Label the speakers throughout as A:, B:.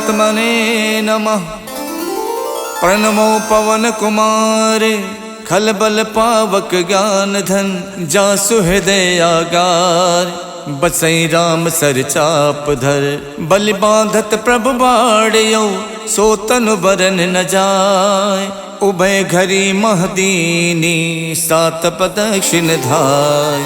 A: परमात्मने नमः। प्रणमो पवन कुमार खलबल पावक ज्ञान धन जासु हृदय आगार। बसई राम सर चाप धर बलि बांधत प्रभु बाड़ियो सो तनु बरन न जाय। उभय घरी महदीनी सात प्रदक्षिण धाय।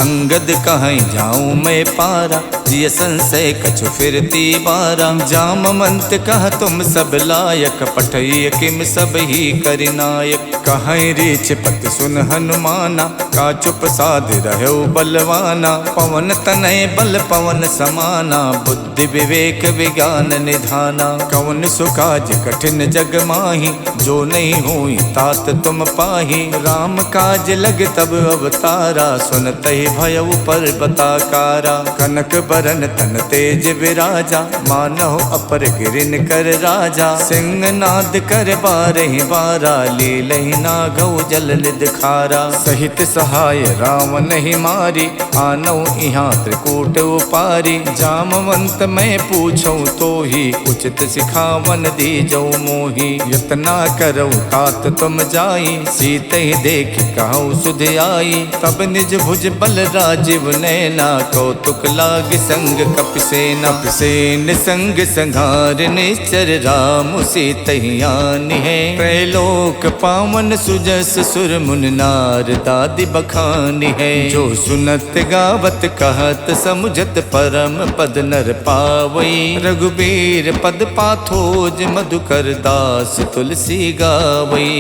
A: अंगद कहाँ जाऊं मैं पारा जिय संशय कछु फिरती बारा। जामवंत कह तुम सब लायक पठय किम सब ही करिनायक। कहाँ रीछ पत सुन हनुमाना का चुप साध रहो बलवाना। पवन तनय बल पवन समाना बुद्धि विवेक विज्ञान निधाना। कवन सुकाज कठिन जग माही जो नहीं हुई तात तुम पाही। राम काज लग तब अवतारा सुनत ही भयउ पर बताकारा। कनक बरन तन तेज विराजा मानव अपर गिरिन कर राजा। सिंह नाद कर बारहि बारा लीलहि नागौ जल निध खारा। सहित सहाय रावण ही मारी आनौ इहाँ त्रिकूट उपारी। जामवंत मैं पूछूं तो ही उचित सिखावन दीजौ मोही। यतना करौ तात तुम जाई सीत ही देख कहूँ सुध आई। तब निज भुज बल राजीव नैना कौतुक लाग संग कपिसेना। पिसेन संग संहार निश्चर राम सीतहियान है। त्रैलोक पावन सुजस सुर मुन नार दादि बखानी है। जो सुनत गावत कहत समुझत परम पद नर पावई। रघुबीर पद पाथोज मधुकर दास तुलसी गावई।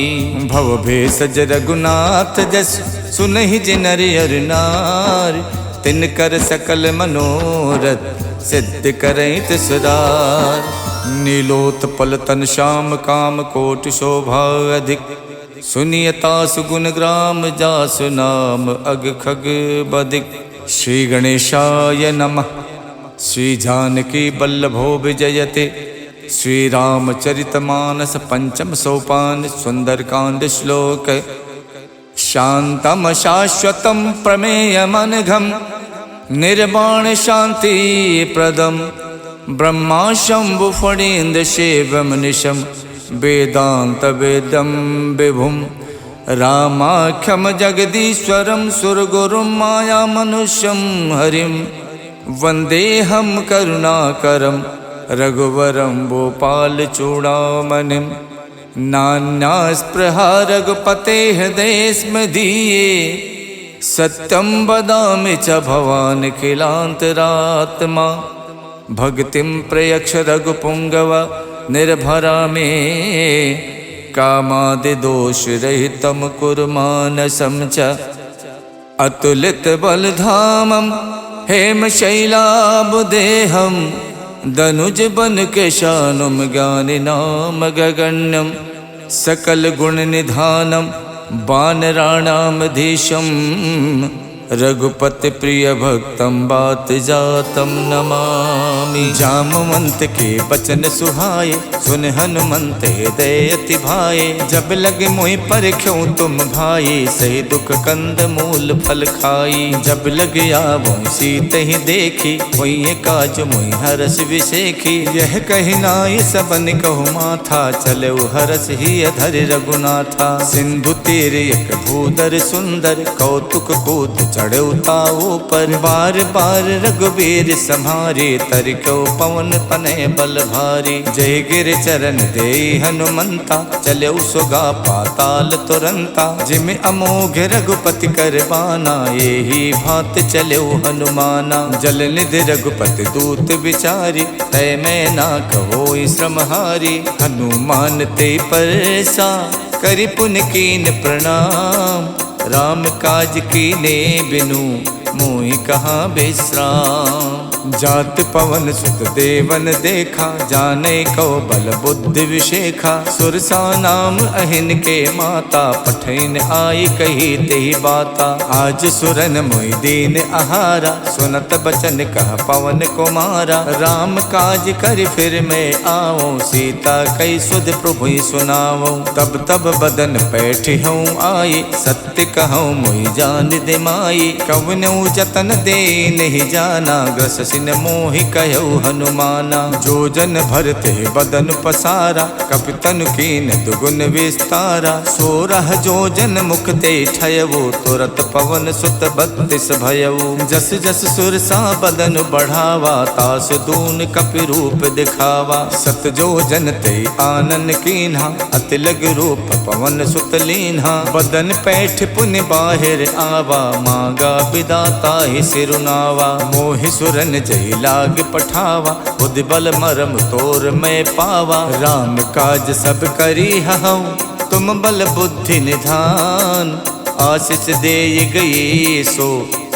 A: भव भेषज रघुनाथ जस सुनहि जिनर अर नार। तिन कर सकल मनोरथ सिद्ध करई तिसरार। नीलोत्पल तन श्याम काम कोट शोभा अधिक। सुनियता सुगुण ग्राम जासु नाम अग खग बदिक। श्री गणेशाय नमः। श्री जानकी वल्लभो विजयते। श्री रामचरितमानस पंचम सोपान सुंदरकांड श्लोक। शांतम शाश्वतम प्रमेयमनघम निर्वाण शांति प्रदम। ब्रह्मा शंभु फणीन्द्र शिवम निशम वेदांत वेदम विभुम। रामाख्यम जगदीश्वरम सुरगुरुम माया मनुष्यम हरिम। वंदेहम करुणाकरम रघुवरम भोपाल चूड़ामणिम। नान्या स्पृहा रघुपते हृदय स्मदीये। सत्यं वदामि च भवान् किलान्तरात्मा। भक्तिं प्रयक्ष रघुपुंगव निर्भरा मे। कामादिदोषरहितं कुरु मानसं च। अतुलित बलधामं हेमशैलाबुदेहं। दनुज बन केशानुम ज्ञानिनाम गगण्यम। सकल गुण निधानम वानराणामधीशम। रघुपति प्रिय भक्तम बात जातम नमामि। जामवंत के बचन सुहाए सुन हनुमंत हृदय अति भाए। जब लगे मोहि परख्यों तुम भाई सही दुख कंद मूल फल खाई। जब लगे आवो सीत ही देखी वही काज मोहि हरस विसेखी। यह कही नाई सबन कहु माथा चलो हरस ही अधर रघुनाथा। सिंधु तीर एक भूधर सुंदर कौतुक कूद चढ़ौता ऊपर। बार बार रघुबीर सम्हारे तरको पवन तनय बल भारी। जय गिर चरण दे हनुमंता चलो सुगा पाताल तुरंता। जिम अमोघ रघुपति करबाना यही भात चलो हनुमाना। जल निधि रघुपति दूत विचारी तय मैं ना कहो श्रमहारी। हनुमान ते परसा करि पुन कीन प्रणाम। राम काज कीने बिनु मोहि कहाँ विश्राम। जात पवन सुत देवन देखा जाने को बल बुद्धि विशेखा। सुरसा नाम अहिन के माता पठैन आई कही तेहि बाता। आज सुरन मोहि दीन आहारा सुनत बचन कह पवन कुमारा। राम काज कर फिर मैं आओ सीता कई सुध प्रभु सुनाओ। तब तब बदन पैठ हूँ आई सत्य कहूँ मोहि जान दे माई। कवनऊ जतन दे नहीं जाना ग्रस सिन मोहि कहु हनुमाना। जो जन भरते बदन पसारा, कपितन कीन दुगुन विस्तारा। 16 जो जन मुख ते ठयवो, तुरत पवन सुत 32 भयऊ। जस जस सुरसा बदन बढ़ावा, तास दून कपि रूप दिखावा। 7 जो जन ते आनन कीन्हा, अति लग रूप पवन सुत लीन्हा। बदन पैठ पुनि बाहिर आवा, मांगा विदाता ही सिरुनावा। मोहि सुरन जहि लाग पठावा, बुद्धि बल मरम तोर मैं पावा। राम काज सब करी हऊँ, तुम बल बुद्धि निधान। आशीष दे गई सो,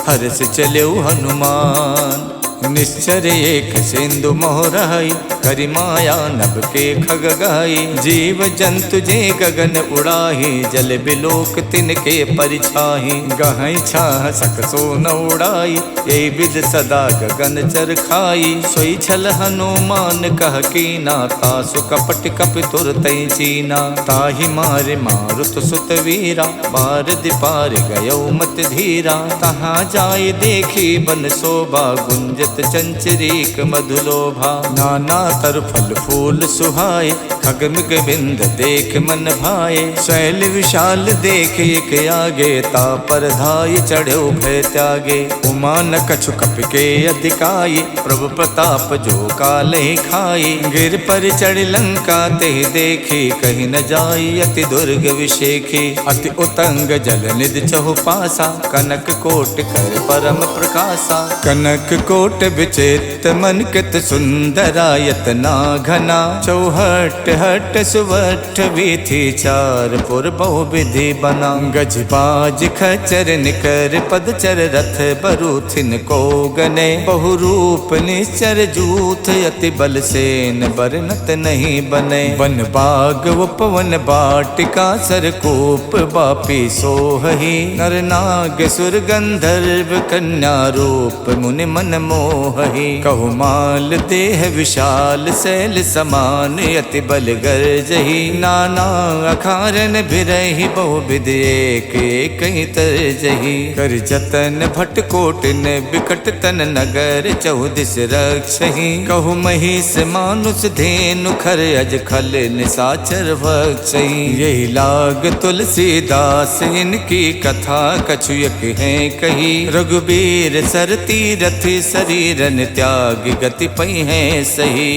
A: हर्ष चल्यो हनुमान। निश्चर एक सिंधु मोहराई, करि माया नभ के खग गाई। जीव जंतु जे गगन उड़ाही, जल बिलोक तिनके परिछाही। गहई छाह सक सो न उड़ाई, यही विद सदा गगन चर खाई। सोई छल हनुमान कह कीना, तासु कपट कपि तुरतई चीना। ताहि मारे मारुत सुत वीरा, बारद पार गयो मत धीरा। तहाँ जाय देखी बन शोभा, गुंजत चंचरीक मधुलोभा। नाना तर फल फूल सुहाए, खगमिग बिंद देख मन भाए। शैल विशाल देख एक आगे, तापर धाय चढ़ो भय त्यागे। उमा न कछु कपि के अधिकाई, प्रभु प्रताप जो काल ही खाई। गिर पर चढ़ लंका ते देखी, कहीं न जाई अति दुर्ग विशेखी। अति उतंग जल निधि चहु पासा, कनक कोट कर परम प्रकाशा। कनक कोट विचित्र मन कित सुंदरायत ना घना। चौहट हट सुवट वीथी, चार पुर बहु विधि बना। गज बाज खचर निकर पदचर, रथ बरूथिन को गने। बहु रूप निश्चर जूथ, अति बल सेन बरनत नहीं बने। वन बाग उपवन बाटिका, सरकूप बापी सोहही। नर नाग सुर गंधर्व कन्या, रूप मुनि मन मोहहि। कहु माल देह विशाल, शैल समान अति बल गर्जहि। नाना अखारन बिरहि, बहु विध एक एक तरजहि। कर जतन भट कोटिन, बिकट तन नगर चौदिस रक्षहि। कहु महिष मानुष धेनु, खर अज खल निसाचर भक्षहि। यही लाग तुलसीदास, इनकी कथा कछु एक है कही। रघुबीर सर तीरथ, शरीरन त्याग गति पई है सही।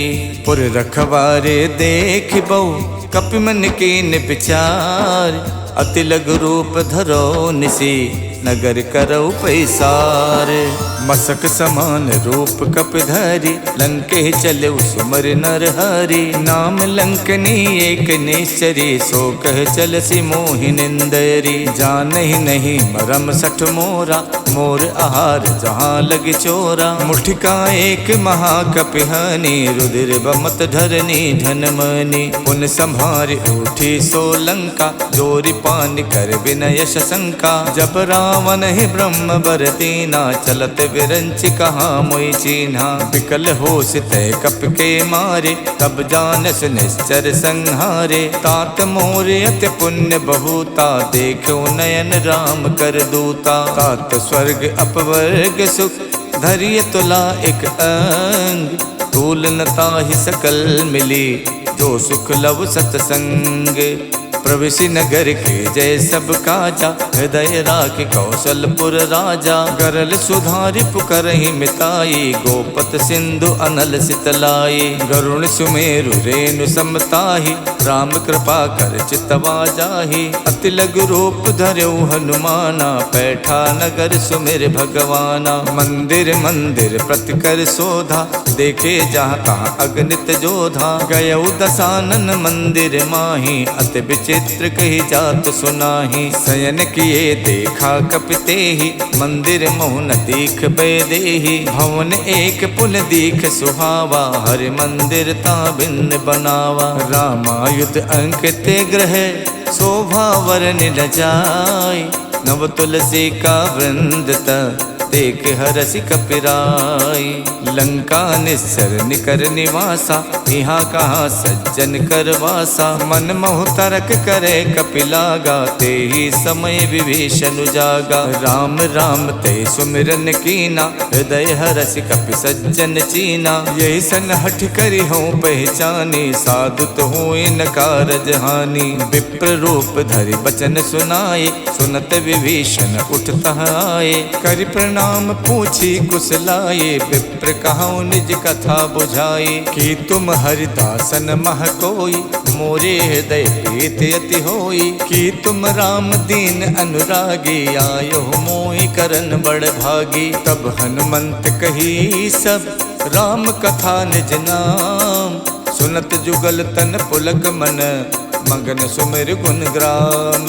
A: पुर रखवारे देख बहु, कपि मन कीन विचार। अति लघु रूप धरो निसी, नगर करौ पैसार। मसक समान रूप कपिधरि, लंके चले सुमर नर हरि। नाम लंकनी एक निश्चरी, सो कह चलसी मोहि निंदरी। जानहि नहीं मरम सठ मोरा, मोर आहार जहाँ लग चोरा। मुठिका एक महाकपिहानी, रुधिर बमत धरनी धनमनी। पुन संभार उठी सो लंका, जोरी पान कर विनय शंका। जब रावण ही ब्रह्म बर दीना, चलत विरंच कहा मोई चीन्हा। विकल होश तय कप के मारे, तब जानस निश्चर संहारे। तात मोर अति पुण्य बहुता, देखो नयन राम कर दूता। तात स्वर्ग अपवर्ग सुख, धरिय तुला एक अंग। तुलनता ही सकल मिली, जो सुख लव सतसंग। प्रवेशी नगर के जय सब काजा, हृदय राख कौशलपुर राजा। गरल सुधारि पुकरहि मिताई, गोपत सिंधु अनल सितलाई। गरुण सुमेरु रेणु समताहि, राम कृपा कर चितवा जाहि। अति लघु रूप धर्यो हनुमाना, पैठा नगर सुमिर भगवाना। मंदिर मंदिर प्रति कर शोधा, देखे जहाँ तहाँ अगणित जोधा। गयौ दसानन मंदिर माही, अति विचित्र कही जात सुनाही। शयन किए देखा कपितेहि, मंदिर मोहन दीख बेदेहि। भवन एक पुल दीख सुहावा, हरि मंदिर ता भिन्न बनावा। रामायुध अंकित ग्रह, शोभा वरन न जाय। नव तुलसी का वृंद देख हरसि कपिराई। लंका निस्सर निकर निवासा, यहाँ कहाँ सज्जन कर वासा। मन मोह तरक करे कपिलागा, ते ही समय विभीषण जागा। राम राम ते सुमिरन कीना, हृदय हरसि कपि सज्जन चीना। यही सन हठ करी हूँ पहचानी, साधुत हूँ इन कारज हानि। विप्र रूप धरि बचन सुनाए, सुनत विभीषण उठता आए। करि प्रणाम पूछी कुशलाए, विप्र कहूँ निज कथा बुझाए। कि तुम हरिदासन मह कोई, मोरे हृदय प्रीत अति होई। कि तुम राम दीन अनुरागी, आयो मोहि करन बड़ भागी। तब हनुमंत कही सब, राम कथा निज नाम। सुनत जुगल तन पुलक मन, मगन सुमिर गुण ग्राम।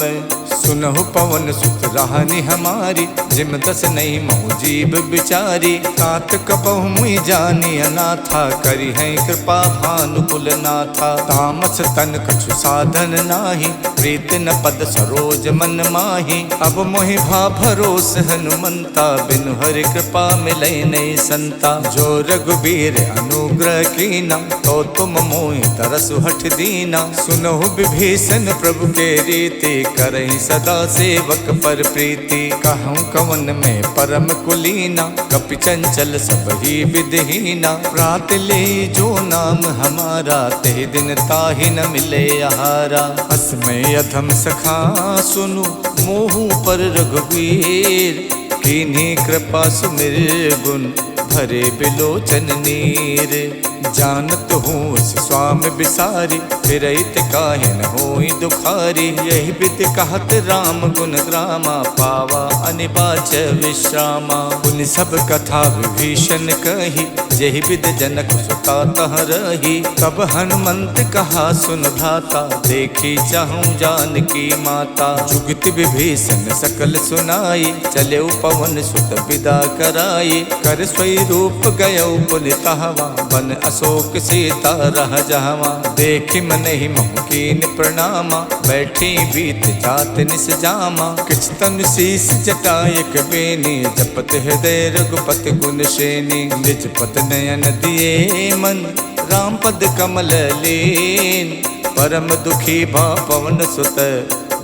A: सुनहु पवन सुत राहनि हमारी, जिम दस नहीं महु जीव बिचारी। तात कपहु मुई जानी अनाथा, करी है कृपा भानुकुल नाथा। तामस तन कछु साधन नाही, प्रीत न पद सरोज मन माही। अब मोहि भा भरोस हनुमंता, बिनु हरि कृपा मिलै नहीं संता। जो रघुबीर अनुग्रह कीना, तो तुम मोहि तरसु हठ दीना। सुनहु विभीषण प्रभु के रीति, करहि सदा सेवक पर प्रीति। कहूँ कवन में परम कुलीना, कपि चंचल सब ही विधहीना। प्रात ले जो नाम हमारा, ते दिन ताहि न मिले आहारा। असमय अधम सखा सुनु, मोहु पर रघुवीर। कीन्ही कृपा सुमिर गुण, भरे बिलोचन नीर। जानत हूँ स्वामी बिसारी, फिरहित काहे न होई दुखारी। यही विधि कहत राम गुण ग्रामा, पावा अनिबाच विश्रामा। पुनि सब कथा विभीषण कही, यही विधि जनक सुता तह रही। तब हनुमंत कहा सुन भ्राता, देखी चाहूँ जानकी माता। जुगति विभीषण सकल सुनाई, चले पवन सुत विदा कराई। कर स्वरूप गयो पुनितहवा, बन अशोक सीता रह जहवा। देखि मन ही मोह कीन प्रणामा, बैठी बीत जात निस जामा। किछ तन शीस जटायक बेनी, जपत हृदय रघुपति गुण श्रेणी। निज पद नयन दिए मन, राम पद कमल लीन। परम दुखी भा पवन सुत,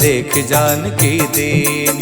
A: देख जानकी दीन।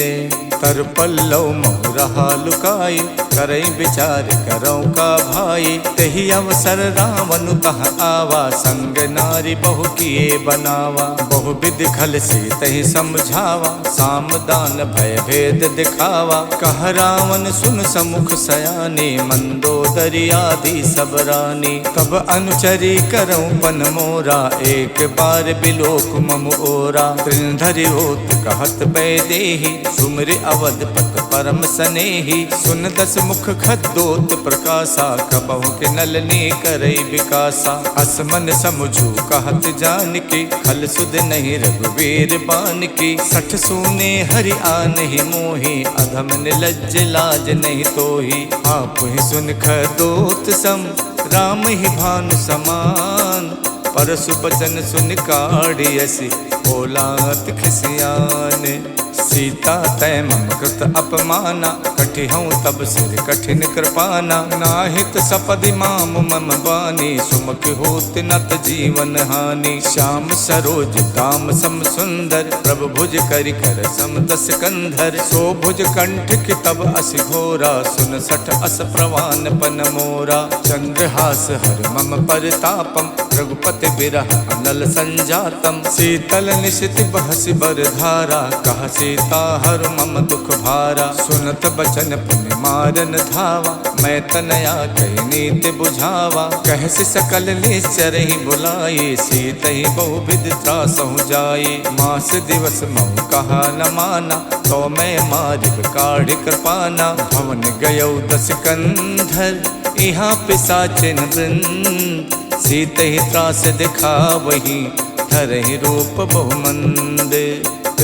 A: तर पल्लव मोह रहा लुकाई, करई विचार करौ का भाई। तही अवसर रावण तह आवा, संग नारी बहु किए बनावा। बहु विधि खल से तही समझावा, साम दान भय भेद दिखावा। कह रावण सुन समुख सयानी, मंदोदरी आदि सब रानी। तब अनुचरी करौ पन मोरा, एक बार बिलोक मम ओरा। त्रिनधरि होत कहत बैदेही, सुमिर अवधपत परम सनेही। सुन दस मुख खद्दोत प्रकाशा, कबहु के नलनी करई विकासा। असमन समझू कहत जानकी, खल सुध नहीं रघुवीर बानकी। सठ सूने हरि आनहि मोहि, अधम निलज्ज लाज नहीं तोहि। आप ही सुन खद्दोत सम, राम ही भानु समान। परसु बचन सुन काढ़ियसि, बोलात खिसियान। सीता तय मम कृत अपमाना, कठिहऊँ तब सिर कठिन कृपाना। नाहित सपदि माम मम बानी, सुमुख होत नत जीवन हानि। श्याम सरोज दाम सम सुंदर, प्रभु भुज करि कर सम दस कंधर। सो भुज कंठ की तब असि घोरा, सुन सठ अस प्रवान पन मोरा। चंद्रहास हर मम परितापम, रघुपति बिरह अनल संजातम। शीतल निशिति बहसि बर धारा, कह सीता हर मम दुख भारा। सुनत बचन पुनि मारन धावा, मैं तनया कही नीति बुझावा। कहसि सकल निश्चर ही बुलाई, सीत ही बहु विधि त्रासहु जाई। मास दिवस महु कहा न माना, तो मैं मारिब काढ़ि कृपाना। भवन गयौ दस कंधर, यहाँ पिशाचिन वृंद। सीत ही त्रास दिखावही, धरहि रूप बहुमंद।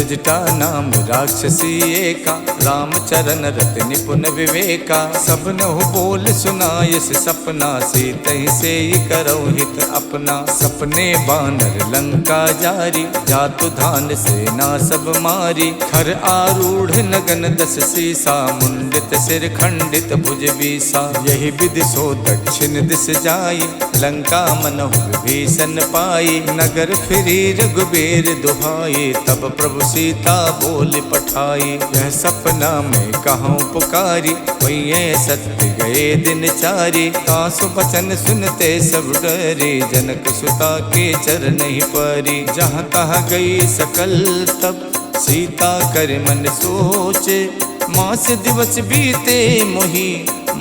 A: जटा नाम राक्षसी एका, राम चरण रत निपुण विवेका। सब नहु बोल सुनायस सपना, सीतहि से करो हित अपना। सपने बानर लंका जारी, जातु धान सेना सब मारी। खर आरूढ़ नगन दस सीसा, मुंडित सिर खंडित भुज बीसा। यही विधि सो दक्षिण दिस जाई, लंका मनहु विभीषण पाई। नगर फिरी रघुबीर दुहाई, तब प्रभु सीता बोल पठाई। यह सपना में कहूँ पुकारी, वही सत्य गए दिन चारी। तासु बचन सुनते सब डरे, जनक सुता के चरण ही परी। जहाँ तहाँ गई सकल तब, सीता कर मन सोचे। मास दिवस बीते मोही,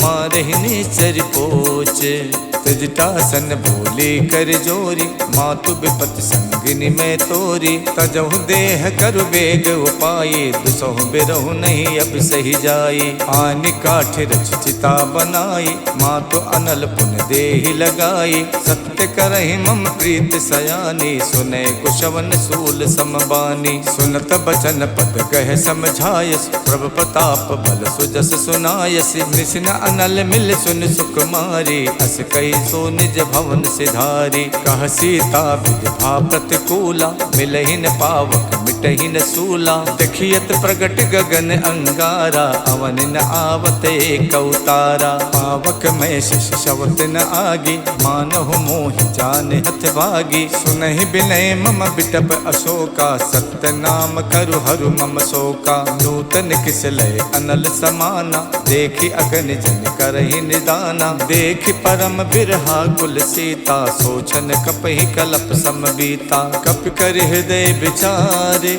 A: मारहिने चर पोचे। तजटासन बोले कर जोरी, मातु विपत संगिनी में तोरी। तजहु देह करु बेग उपाये, दुसहु बिरहु नहीं अब सही जाई। आनि काठ रचिता बनाई, मातु अनल पुन देहि लगाई। सत्य करहि मम प्रीत सयानी, सुने कुशवन सूल समबानी। सुनत बचन पद कह समझायस, प्रभु प्रताप बल सुजस सुनायस। निसिन अनल मिल सुन सुकुमारी, अस कई सो निज भवन सिधारी। कह सीता विधि प्रतिकूला, मिलहिन पावक मिटहिन सूला। देखियत प्रगट गगन अंगारा, अवन न आवत एक अवतारा। पावक में शिष शवत न आगी, मानहु मोहि जान हथ भागी। सुनहि बिनय मम बिटप अशोका, सत्य नाम करु हरु मम शोका। नूतन किस लय अनल समाना, देखि अगन जन करहि निदाना। देखि परम बिरहा कुल सीता, सोचन कपहि कलप समबीता। कप कर हृदय विचारे,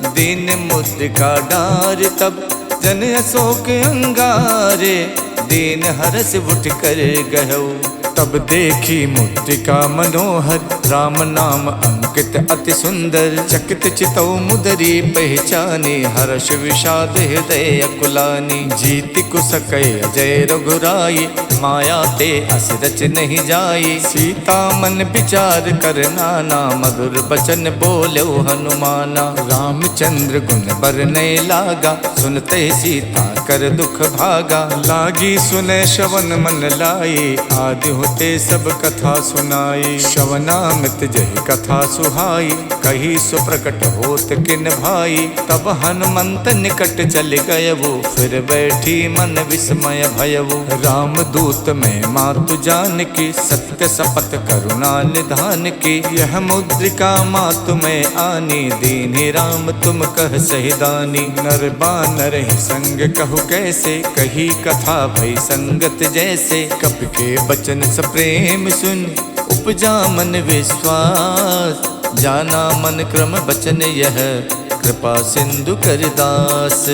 A: दीन मुद्रिका डार। तब जन अशोक अंगारे, दीन हरस उठ कर गहु। तब देखी मुद्रिका मनोहर, राम नाम अंकित अति सुंदर। चकित चितौ मुदरी पहचानी, हर्ष विषाद हृदय अकुलानी। जीति कुसकै अजय रघुराई, माया ते अस रच नहीं जाई। सीता मन विचार कर नाना, मधुर बचन बोलो हनुमाना। रामचंद्र गुण बरनै लागा, सुनते सीता कर दुख भागा। लागी सुने श्रवण मन लाई, आदि होते सब कथा सुनाई। श्रवणामृत जहि कथा सुहाई, कही सुप्रकट होत किन भाई। तब हनुमंत निकट चल गयवु, फिर बैठी मन विस्मय भयवु। राम दूत में मातु जान की, सत्य शपथ करुणा निधान की। यह मुद्रिका मातु में आनी, दीन्हि राम तुम कह सहिदानी। नर बानर ही संग कहु कैसे, कही कथा भई संगत जैसे। कप के बचन प्रेम सुन, उपजा मन विश्वास। जाना मन क्रम बचन यह, कृपा सिंधु कर दास।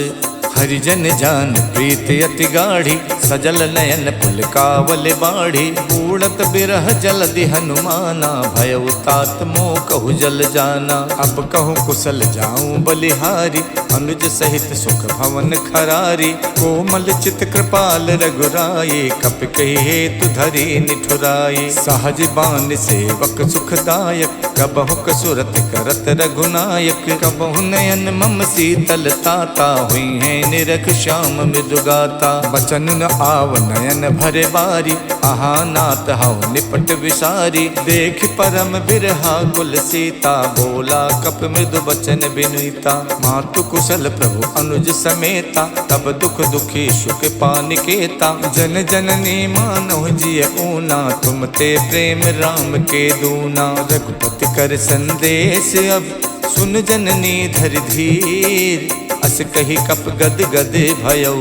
A: हरिजन जान प्रीत अति गाढ़ी, सजल नयन पुलकावल बाढ़ी। उड़त बिरह जलधि हनुमाना, भयउ तात मोह कहु जल जाना। अब कहूँ कुशल जाऊं बलिहारी, अनुज सहित सुख भवन खरारी। कोमल चित कृपाल रघुराई, कप कही हेतु धरी निठुराई। सहज बान सेवक सुखदायक, कबहु कसुरत करत रघुनायक। कबहु नयन मम शीतल ताता, हुई है निरख श्याम मृदुगाता। बचन न आव नयन भरे बारी, आहा नाथ हऊ निपट विसारी। देख परम बिरहा कुल सीता, बोला कप मृदु बचन बिनुता। मातु कुशल प्रभु अनुज समेता, तब दुख दुखी सुख पानिकेता। जन जननी मानो जिय ऊना, तुम ते प्रेम राम के दूना। रघुपति कर संदेश अब, सुन जननी धर धीर। अस कही कप गद गद भयउ,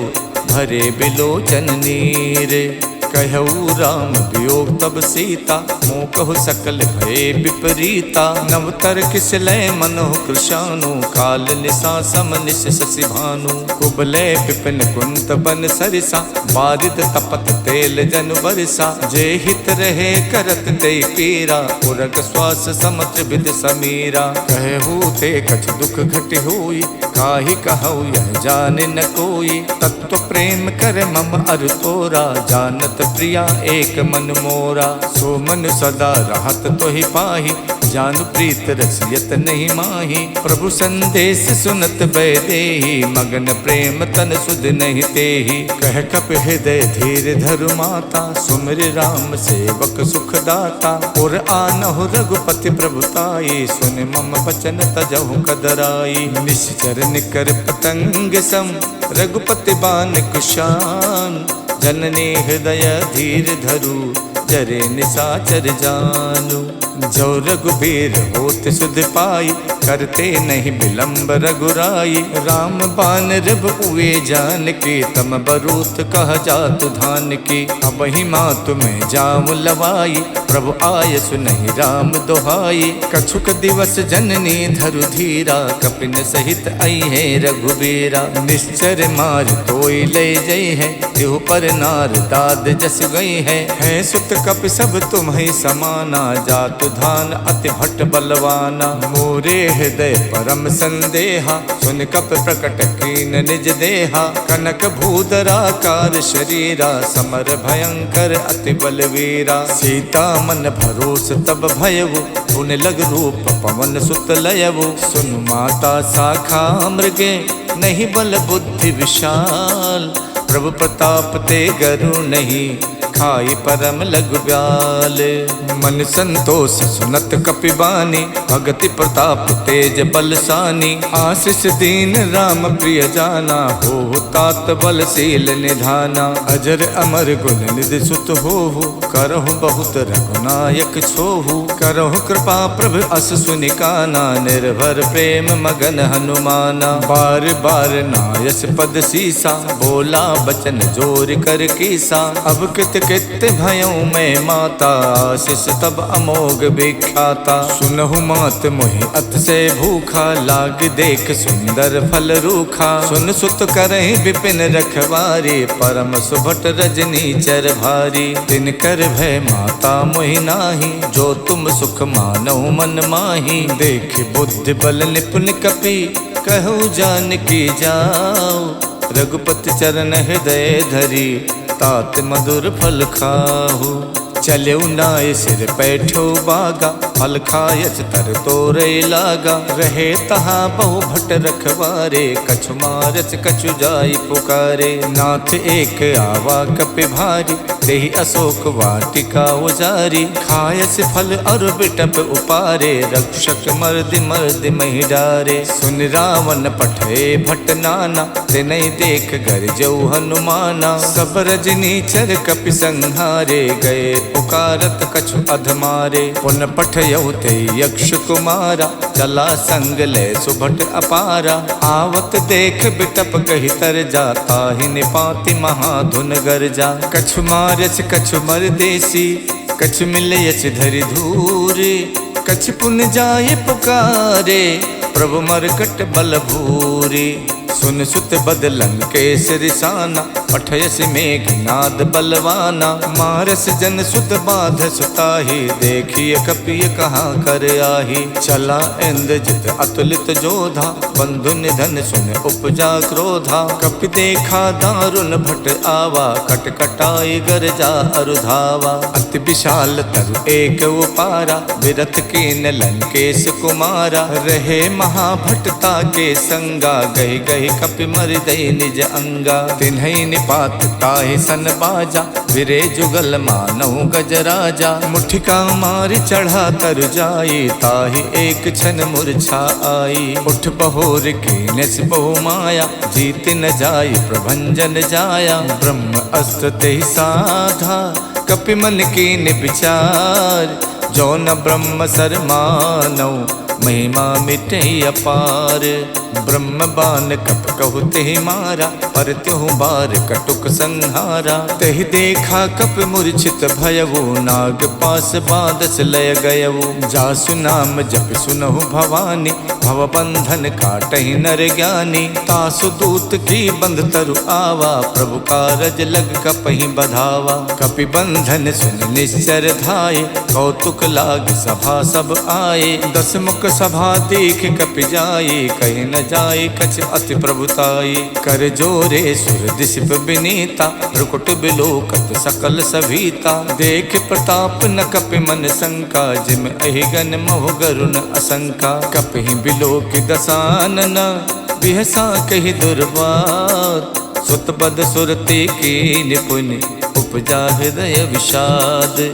A: भरे बिलोचन नीर। कहऊ राम वियोग तब सीता, मोह कहु सकल भय विपरीता। नवतर किस लय मनोह कृशानु, काल निशा सम निश शशि भानु। कुबलय विपिन कुंत बन सरिसा, बारिद तपत तेल जन बरसा। जे हित रहे करत ते पीरा, उरग श्वास समत्र विद समीरा। कहू ते कछ दुख घट हुई, काहि कहु यह जाने न कोई। तत्व प्रेम कर मम अर तोरा, जानत प्रिया एक मन मोरा। सो मन सदा रहत तो ही पाही, जानु प्रीत रसियत नहीं माही। प्रभु संदेश सुनत बैदेही, मगन प्रेम तन सुध नहीं तेही। कह कप हृदय धीर धरु माता, सुमिर राम सेवक सुख दाता। और आनहु रघुपति प्रभुताई, सुन मम बचन तजहु कदराई। निश्चर निकर पतंग सम, रघुपति बान कुशान। जननी हृदय धीर धरु, जरे निशाचर जानू। जो रघुबीर होत सुध पाई, करते नहीं विलंब रघुराई। राम बान रब उए जान के, तम बरूत कह जातु धान की। अब ही मातु में जाम लवाई, प्रभु आय सुनहि राम दोहाई। कछुक दिवस जननी धरु धीरा, कपिन सहित आई है रघुबीरा। निश्चर मार तोई ले जई है, तिहु पर नार दाद जस गई है। सुत कपि सब तुम्हि समाना, जातु धान अति भट्ट बलवाना। मोरे हृदय परम संदेहा, सुन कप प्रकट कीन निज देहा। कनक भूधराकार शरीरा, समर भयंकर अति बलवीरा। सीता मन भरोस तब भयवु, पुन लग रूप पवन सुत लयवु। सुन माता शाखा मृगे, नहीं बल बुद्धि विशाल। प्रभु प्रताप ते गरु नहीं, खाई परम लघु ब्याल। मन संतोष सुनत कपिबानी, भगति प्रताप तेज बलसानी। आशीष दीन राम प्रिय जाना, हो तात बलशील निधाना। अजर अमर गुण निधि सुत होहु, करहु बहुत रघुनायक छोहु। करहु कृपा प्रभु अस सुनिकाना, निर्भर प्रेम मगन हनुमाना। बार बार नायस पद सीसा, बोला बचन जोर कर कीसा। अब कित कित भयऊ मैं माता, आशीष तब अमोघ विख्याता। सुनहु मात मोहि अत से भूखा, लाग देख सुंदर फल रूखा। सुन सुत करहि विपिन रखवारी, परम सुभट रजनी चर भारी। तिन कर भय माता मोहि नाही, जो तुम सुख मानहु मन माही। देख बुद्धि बल निपुण कपि, कहु जानकी जाओ। रघुपति चरण हृदय धरी, तात मधुर फल खाहु। चलऊ नाय सिर पैठो बागा, फल खायच तर तोरे लागा। रहे तहाँ बहु भट रखवारे, कछु मारच कछु जाई पुकारे। नाथ एक आवा कपि भारी, देहि अशोक वाटिका उजारी। खायस फल और बिटप उपारे, रक्षक मर्दि मर्दि महि डारे। सुन रावण पठे भट नाना, तिनहि देख गरजऊ हनुमाना। सब रजनी चर कपि संहारे, गए पुकारत कछु अधमारे। पुन पठयऊ ते यक्ष कुमारा, चला संग ले सुभट अपारा। आवत देख बिटप कहि तर जाता, ही निपाति महाधुन गरजा। कछु मारच कछु मरदेसी, कछु मिलयच धरि धूरे। कछु पुन जाय पुकारे, प्रभु मरकट बल भूरे। सुन सुत बदलन केस रिसाना, पठयस मेघनाद बलवाना। मारस जन सुत बाध सुताही, देखिए कपिय कहाँ कर आही। चला इंद्रजित अतुलित जोधा, बंधु निधन सुन उपजा क्रोधा। कपि देखा दारुण भट आवा, कट कटाई गरजा अरुधावा। अति विशाल तरु एक उपारा, विरथ कीन लंकेश कुमारा। रहे महाभटता के संगा, गही गही कपि मरिदई निज अंगा। तिन्हई निपात ताहि सन बाजा, विरे जुगल मानहु गजराजा। मुठिका मारि चढ़ा तर जाई, ताहि एक क्षण मूर्छा आई। उठ बहोर कीनेस बहु माया, जीत न जाई प्रभंजन जाया। ब्रह्म अस्त्र तेहि साधा, कपि मन कीन विचार। जो न ब्रह्म सर मानौ, महिमा मिटे अपार। ब्रह्म बान कप कहु तेहि मारा, पर त्यों बार कटुक संहारा। तेहि देखा कप मूर्छित भयवु, नाग पास बादस लय गयवु। जासु नाम जप सुनहु भवानी, भव बंधन काटहि नर ज्ञानी। तासु दूत की बंध तरु आवा, प्रभु कारज लग कपहि बधावा। कपि बंधन सुन निश्चर धाये, कौतुक लाग सभा सब आए। 10 मुख सभा देख कपि जाए, कहि न जाए कछ अति प्रभुताई। कर जोरे सुर दिशप विनीता, रुकुट बिलोकत सकल सभीता। देख प्रताप न कपि मन शंका, जिम अहिगन महु गरुण असंका। कपि बिलोक दसानन, बिहसा कहि दुर्वात। सुत बद सुरते की निपुण, उपजा हृदय विषाद।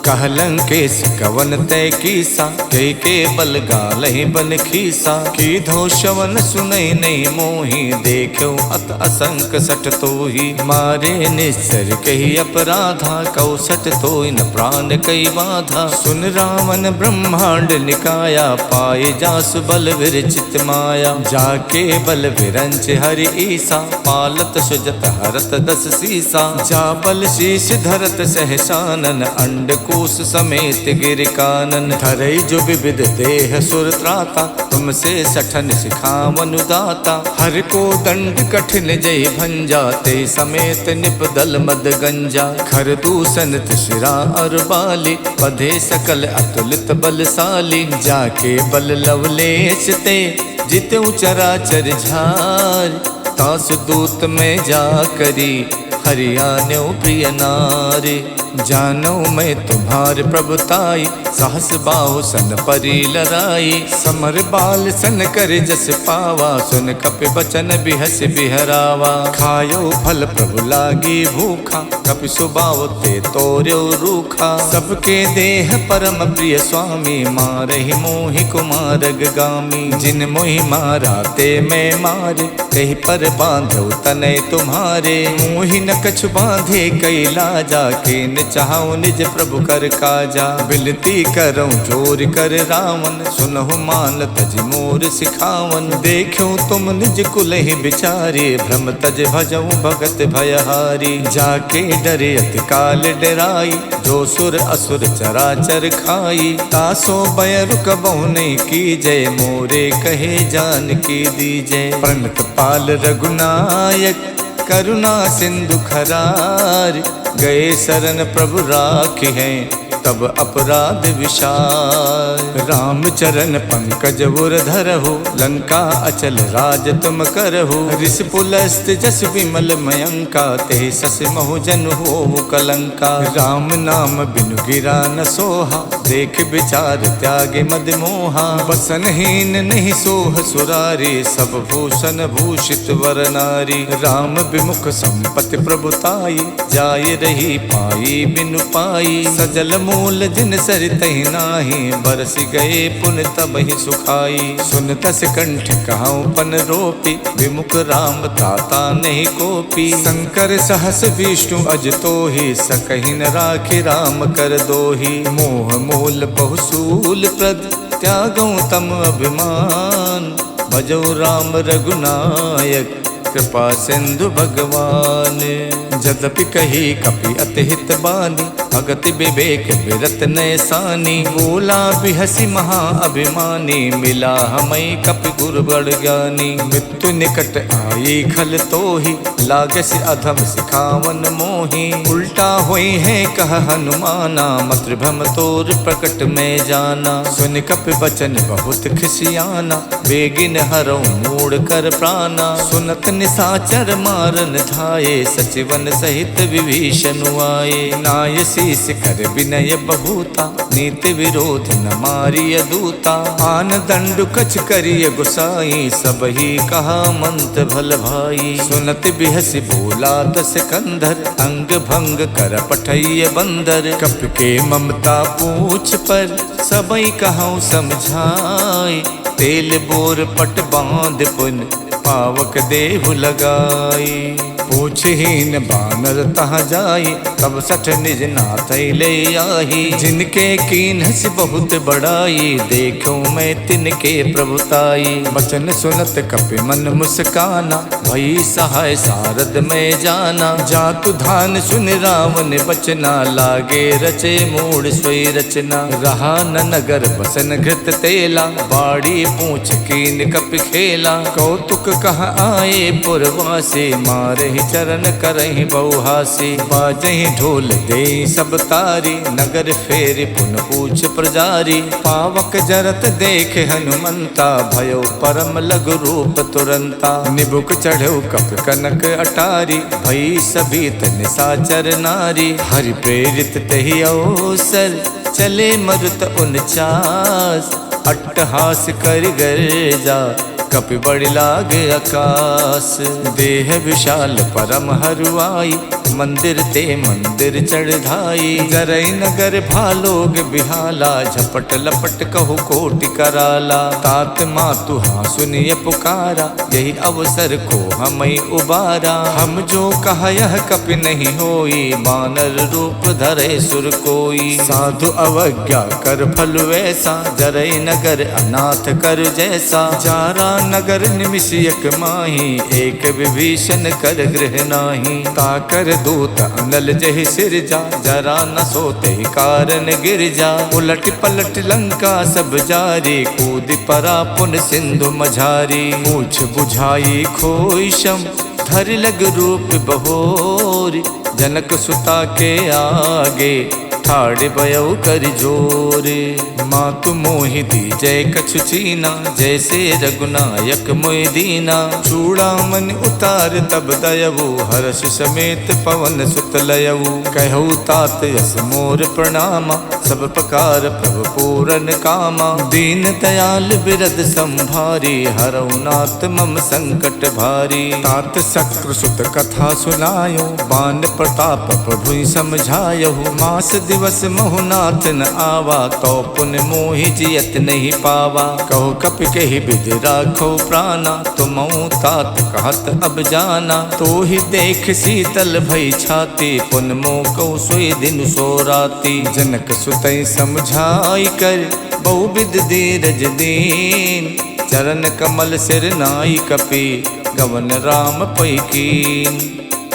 A: कहलंकेश कवन तय कीसा, कई के बल गालहि बन खीसा। की धो शवन सुनई नहीं मोही, देखो अत असंक सट तोही। मारे निश्चर कही अपराधा, कौसट तोय न प्राण कई बाधा। सुन रावण ब्रह्मांड निकाया, पाए जासु बल विरचित माया। जाके बल विरंच हरि ईसा, पालत सुजत हरत 10 सीसा। जा बल शीश धरत सहसानन, अंड कोश समेत गिर कानन। धरई जो विविध देह सुर त्राता, तुमसे सठन सिखावन दाता। हर को दंड कठिन जय भंजा, ते समेत निपदल मद गंजा। खर दूषण शिरा और बाली, पधे सकल अतुलित बलशाली। जाके बल लवलेश ते, जितु चराचर झार। तासु दूत में जा करी, हरियाण्यो प्रिय नारी। जानो मैं तुम्हारे प्रभुताई, सहस बाहु सन परी लराई। समर बाल सन कर जस पावा, सुन कपि बचन बिहस बिहरावा। खायो फल प्रभु लागी भूखा, कपि सुबाव ते तोर्यो रूखा। सबके देह परम प्रिय स्वामी, मारहि मोहि कुमारग गामी। जिन मोहि मारा ते मैं मारे, कहीं पर बांधो तनय तुम्हारे। मोहि न कछु बांधे कई लाजा, के चाहूं निज प्रभु कर काजा। बिनती करऊं जोर कर रावण, सुनहु मान तज मोर सिखावन। देखो तुम निज कुल ही बिचारे, भ्रम तज भजऊं भगत भयहारी। जाके डरे अति काल डराई, जो सुर असुर चराचर खाई। तासो बय रुकबहु नहीं कीजय, मोरे कहे जान की दीजय। प्रणत पाल रघुनायक, करुणा सिंधु खरार। गए शरण प्रभु राखी हैं, तब अपराध विशाल। राम चरण पंकज उर धरहु, लंका अचल राज तुम करहु। ऋषि पुलस्त जस विमल मयंका, ते सस महु जन होवु कलंका। राम नाम बिनु गिरा न सोहा, देख विचार त्यागे मद मोहा। बसनहीन नहीं सोह सुरारी, सब भूषण भूषित वर नारी। राम विमुख संपत्ति प्रभुताई, जाय रही पाई बिनु पाई। सजल मूल जिन सरितहि नाही, बरस गए पुन तबहि सुखाई। सुन तस कंठ कहाऊं पन रोपी, विमुख राम त्राता नहीं कोपी। शंकर सहस विष्णु अज तोहि, सकहि न राखि राम कर दोहि। मोह मूल बहुसूल प्रद, त्यागऊं तम अभिमान। भजौ राम रघुनायक, कृपा सिंधु भगवान। जदपि कही कपि अति हित बानी, भगत विवेक विरत नैसानी। बोला बिहसी महा अभिमानी, मिला हमै कपि गुरु बड़ ज्ञानी। मृत्यु निकट आई खल तोहि, लागस अधम सिखावन मोहि। उल्टा होई है कह हनुमाना, मातृभ्रम तोर प्रकट में जाना। सुन कपि बचन बहुत खिसियाना, बेगिन हरौ मूड़ कर प्राणा। सुनत निसाचर मारन धाये, सचिवन सहित विभीषण आए। नाय शीस कर विनय बहुता, नीति विरोध न मारिय दूता। आन दंडु कछ करिय गुसाई, सब ही कहा मंत भल भाई। सुनत बिहसी बोला 10 कंधर, अंग भंग कर पठैय बंदर। कप के ममता पूछ पर, सबई कहूँ समझाई। तेल बोर पट बांध पुन, पावक देहु लगाई। पूछहीन बानर तहाँ जाई, तब सठ निज नाथ ले आई। जिनके कीन्हस बहुत बड़ाई, देखूं मैं तिनके प्रभुताई। बचन सुनत कपि मन मुस्काना, भई सहाय सारद में जाना। जातु धान सुन रावण बचना, लागे रचे मूड सोई रचना। रहा न नगर बसन घृत तेला, बाड़ी पूछ कीन कपि खेला। कौतुक कह आए पुरवासी, मारहि चरण करहि बहुहासी। बाजहि ढोल दे सब तारी, नगर फेरि पुन पूछ प्रजारी। पावक जरत देख हनुमंता, भयो परम लघु रूप तुरंता। निबुक चढ़ऊ कप कनक अटारी, भई सभीत निशाचर नारी। हरि प्रेरित तहि अवसर, चले मरुत 49। अट्टहास कर गर्जा, कपि बड़ि लागे आकाश। देह विशाल परम हरुआई, मंदिर ते मंदिर चढ़ाई। जरई नगर भालोग बिहाला, झपट लपट कहु कोटि कराला। तात मातु हाँ सुनिए पुकारा, यही अवसर को हमई उबारा। हम जो कहा यह कपि नहीं होई, बानर रूप धरे सुर कोई। साधु अवज्ञा कर फल वैसा, जरई नगर अनाथ कर जैसा। जारा नगर निमिषयक माही, एक विभीषण कर गृह नाही। ताकर दूत अनल जहि सिरजा, जरा न सोते कारण गिर जा। उलट पलट लंका सब जारी, कूद परा पुन सिंधु मझारी। पूछ बुझाई खोई शम, धर लग रूप बहोरी। जनक सुता के आगे, ठाड़ बयऊ कर जोरे। मातु मोहि दीजय कछु चीना, जैसे रघुनायक मोहि दीना। चूड़ामणि उतार तब दयऊ, हर्ष समेत पवन सुत लयऊ। कहऊ तात यस मोर प्रणामा, सब प्रकार प्रभु पूरन कामा। दीन दयाल बिरद संभारी, हरऊ नाथ मम संकट भारी। तात शक्र सुत कथा सुनायो, बान प्रताप प्रभु समझायो। मास दिवस महुनाथ न आवा, तो पुन मोहि जियत नहीं पावा। कहो कपि कहि विधि राखो प्राणा, तुमऊ तात कहत अब जाना। तो ही देख शीतल भई छाती, पुन मोह कहु सोई दिन सो राती। जनक सुतई समझाई कर, बहुविध धीरज दीन। चरण कमल सिर नाई कपि, गवन राम पै कीन।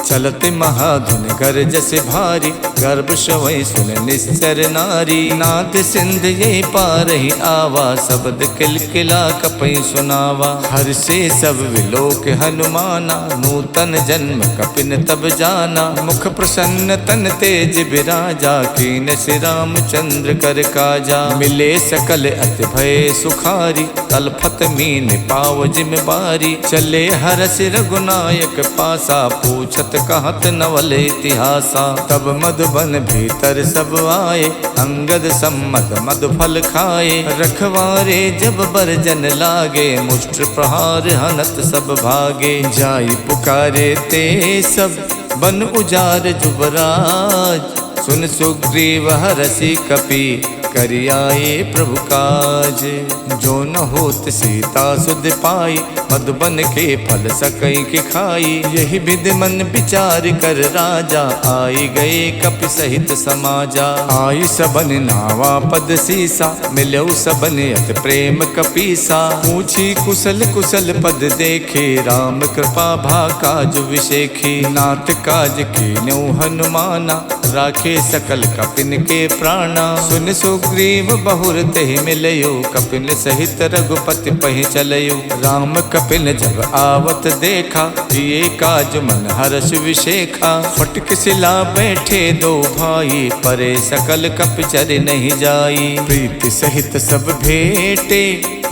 A: चलते महाधुन कर जैसे भारी, गर्भ शवै सुन निश्चर नारी। नाद सिंध ये पार ही आवा, शब्द किलकिला कपि सुनावा। हर से सब विलोक हनुमाना, नूतन जन्म कपिन तब जाना। मुख प्रसन्न तन तेज बिराजा, कीन श्री रामचंद्र कर काजा। मिले सकल अति भय सुखारी, तलफत मीन पाव जिम बारी। चले हरस रघुनायक पासा, पूछत कहत नवल इतिहासा। तब मधुबन भीतर सब आए, अंगद सम्मत मधु फल खाए। रखवारे जब बरजन लागे, मुष्ट प्रहार हनत सब भागे। जाई पुकारे ते सब, बन उजार जुबराज। सुन सुग्रीव हरषि कपि, करियाए प्रभु काज। जो न होत सीता सुध पाई, मधुबन के फल सकई के खाई। यही विधि मन विचार कर राजा, आई गए कपि सहित समाजा। आई सबन नावा पद सीसा, मिलऊ सबन अत प्रेम कपीसा। पूछी कुशल कुशल पद देखे, राम कृपा भा काज विशेखी। नाथ काज कीन्यौ हनुमाना, राखे सकल कपिन के प्राणा। सुन सुग्रीव बहुर तेहि मिलयो, कपिन सहित रघुपति पहि चलयो। राम कपिन जब आवत देखा, ये काज मन हर्ष विशेखा। फटक सिला बैठे दो भाई, परे सकल कपि चरि नहीं जाई। प्रीति सहित सब भेटे,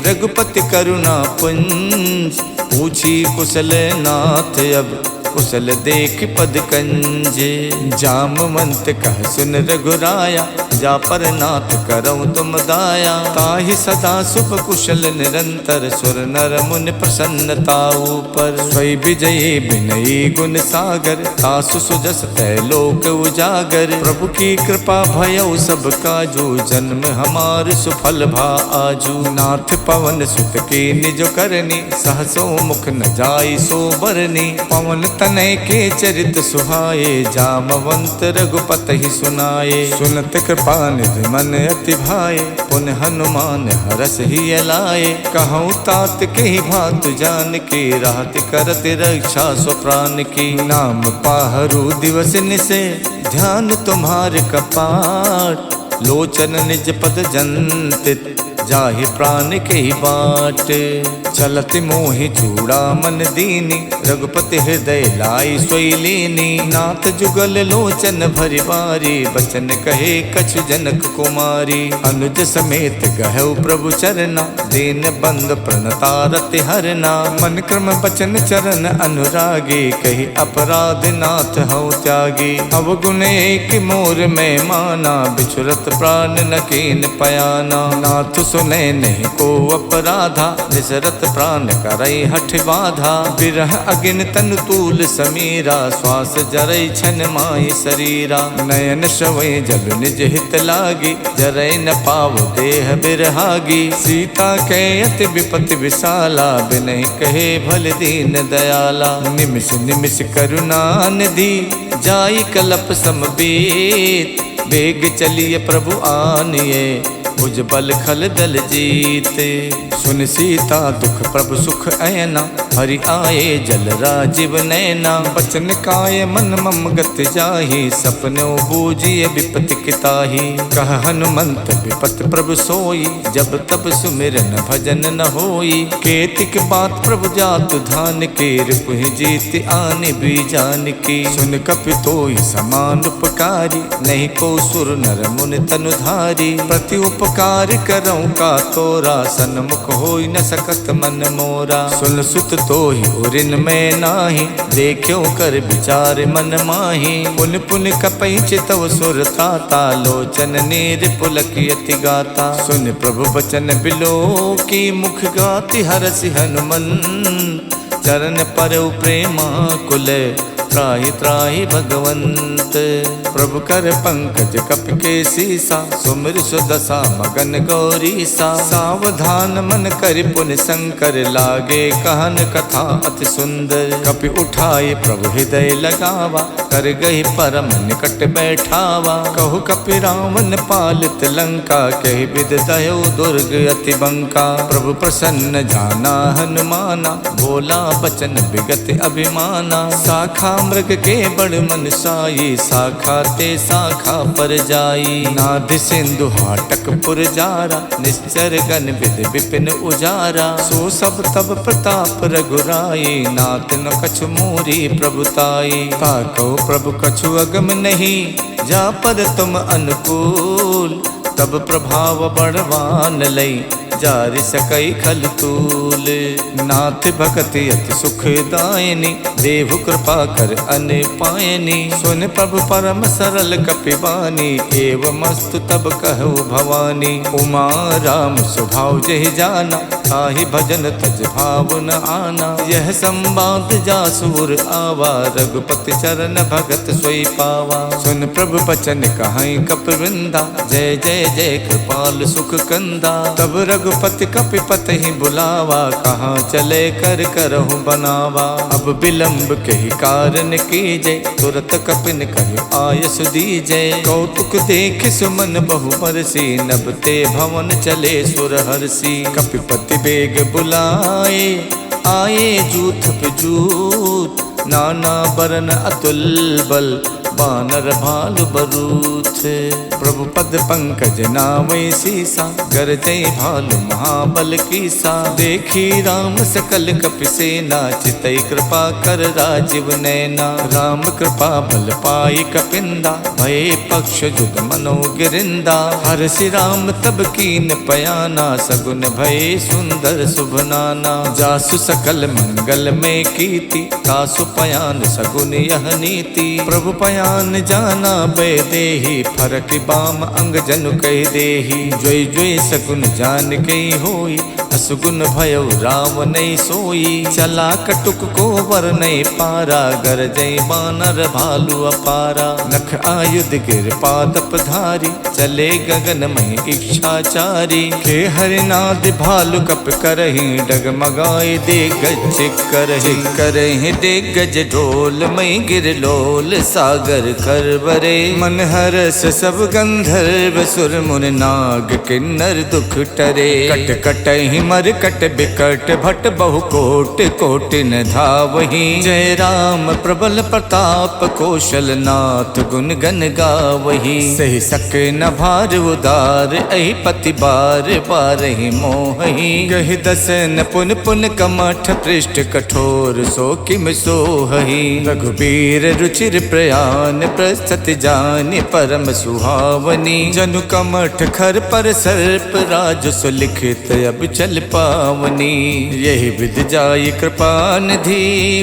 A: रघुपति करुणा पुंज। पूछी कुशल नाथ अब, कुशल देख पद कंजे। जामवंत कह सुन रघुराया, जा पर नाथ करऊँ तुम दाया। ताहि सदा सुख कुशल निरंतर, सुर नर मुनि प्रसन्नता ऊपर। स्वय विजयी विनयी गुण सागर, तासु सुजस तै लोक उजागर। प्रभु की कृपा भयउ सब काजू, जन्म हमार सुफल भा आजू। नाथ पवन सुत के निज करनी, सहसो मुख न जाई सो बरनी। पवन तनय के चरित सुहाए, जामवंत रघुपति सुनाए। सुनत कृपा कृपा निधि मन अति भाए, पुनः हनुमान हरस ही लाए। कहूँ तात के ही भात जान की, राहत करत रक्षा स्वप्राण की। नाम पाहरू दिवस निसे, ध्यान तुम्हारे कपाट। लोचन निज पद जंतित, जाहि प्राण के ही बाट। चलत मोहि चूड़ा मन दीनी, रघुपति हृदय लाई सोई लीनी। नाथ जुगल लोचन भरि बारी, बचन कहे कछु जनक कुमारी। अनुज समेत गहु प्रभु चरना, दीन बंद प्रणतारति हरना। मन क्रम बचन चरण अनुरागी, कही अपराध नाथ हऊ त्यागी। अवगुण एक मोर में माना, बिछुरत प्राण न कीन पयाना। नाथ सुने नहीं को अपराधा, निसरत प्राण करई हठ बाधा। बिरह अगिन तन तूल समीरा, श्वास जरई छन माई शरीरा। नयन श्रवै जल निज हित लागी, जरई न पाव देह बिरहागी। सीता के अति विपति विशाला, बिनहि कहे भल दीन दयाला। निमिष निमिष करुणा निधि, जाई कलप समबीत। बेग चलिए प्रभु आनिए, भुज बल खल दल जीते। सुन सीता दुख प्रभु सुख ऐना, हरि आए जल राजीव नैना। बचन काय मन मम गत जाहि, सपनो बूझिए विपति किताहि। कह हनुमंत विपत प्रभु सोई, जब तब सुमिरन भजन न होई। केतिक बात प्रभु जातु धान के, रिपुहि जीत आनि बीजान की। सुन कपि तोई समान उपकारी, नहीं को सुर नर मुनि तनुधारी। प्रति उपकार करऊँ का तोरा, सन्मुख होई न सकत मन मोरा। सुन सुत तोहि उरिन में नाही, देखियो कर विचार मन माही। पुन पुन कपई चितव सुर ताता, लोचन नीर पुलकियति गाता। सुन प्रभु बचन बिलो की, मुख गाति हरसि हनुमंत। चरण परउ प्रेमा कुल, त्राहि त्राहि भगवंत। प्रभु कर पंकज कप के सीसा, सुमिर सुदशा मगन गौरीसा। सावधान मन कर पुन शंकर, लागे कहन कथा अति सुंदर। कपि उठाए प्रभु हृदय लगावा, कर गही परम निकट बैठावा। कहु कपि रावण पालित लंका, कहि विद दयो दुर्ग अति बंका। प्रभु प्रसन्न जाना हनुमाना, बोला बचन विगत अभिमाना। शाखा मृग के बड़ मन साई, शाखा ते शाखा पर जाई। नाद सिंधु हाटक पुर जारा, निश्चर गण विद विपिन उजारा। सो सब तब प्रताप रघुराई, नाथ न कछु मोरी प्रभुताई। ताको प्रभु कछु अगम नहीं, जा पर तुम अनुकूल। तब प्रभाव बड़वान लई, जारि सकई खल तूल। नाथ भगति अति सुखदायिनी, देव कृपा कर अन पायनी। सुन प्रभु परम सरल कपिबानी, एवमस्तु तब कहु भवानी। उमा राम स्वभाव जहि जाना, ताहि भजन तज भाव न आना। यह संवाद जासुर आवा, रघुपति चरण भगत सोई पावा। सुन प्रभु बचन कहाई कपिवृंदा, जय जय जय कृपाल सुख कंदा। तब रघुपति कपिपति ही बुलावा, कहाँ चले कर करहु बनावा। अब विलंब के ही कारण कीजे, तुरत कपिन कहि आयस दीजे। कौतुक देख सुमन बहु बरसी, नभते भवन चले सुर हरसी। कपिपति बेग बुलाए, आए जूथ पे जूथ। नाना बरन अतुल बल, बानर भालु बरूथ। प्रभु पद पंकज नामय सीसा, गरजै भालु महाबल कीसा। देखी राम सकल कपि सेना, चितई कृपा कर राजीव नैना। राम कृपा बल पाई कपिंदा, भये पक्ष जुग मनो गिरिंदा। हरसि राम तब कीन पयाना, सगुन भये सुंदर शुभ नाना। जासु सकल मंगल में कीति, तासु पयान सगुन यह नीति। प्रभु पयान जाना बै देहि, फरक बाम अंग जनु कह देहि। जोई जोई सगुन जान गई होई, असगुन भयो रावण सोई, चला कटुक को वर नहीं पारा, गरजई बानर भालू अपारा। नख आयुध गिर पादप धारी, चले गगन में इच्छाचारी। के हरिनाद भालु कप करही, डगमगाए दिग्गज करही। करही दिग्गज ढोल मई गिर लोल, सागर खरबरे। मन हरस सब गंधर्व सुर मुन नाग, किन्नर दुख टरे। कट कटहि मर कट बिकट भट, बहु कोट कोट न धावही। जय राम प्रबल प्रताप, कौशल नाथ गुण गन गावही। सही सक न भार उदार, अहि पति बार बारहि मोहि। गहि दसन पुन पुन कमठ, पृष्ठ कठोर सो किम सोहहि। रघुबीर रुचिर प्रयान, प्रस्तुत जानि परम सुहावनी। जनु कमठ खर पर सर्प, राज सुलिखित अब चल पावनी। यही विध जाई कृपा निधि,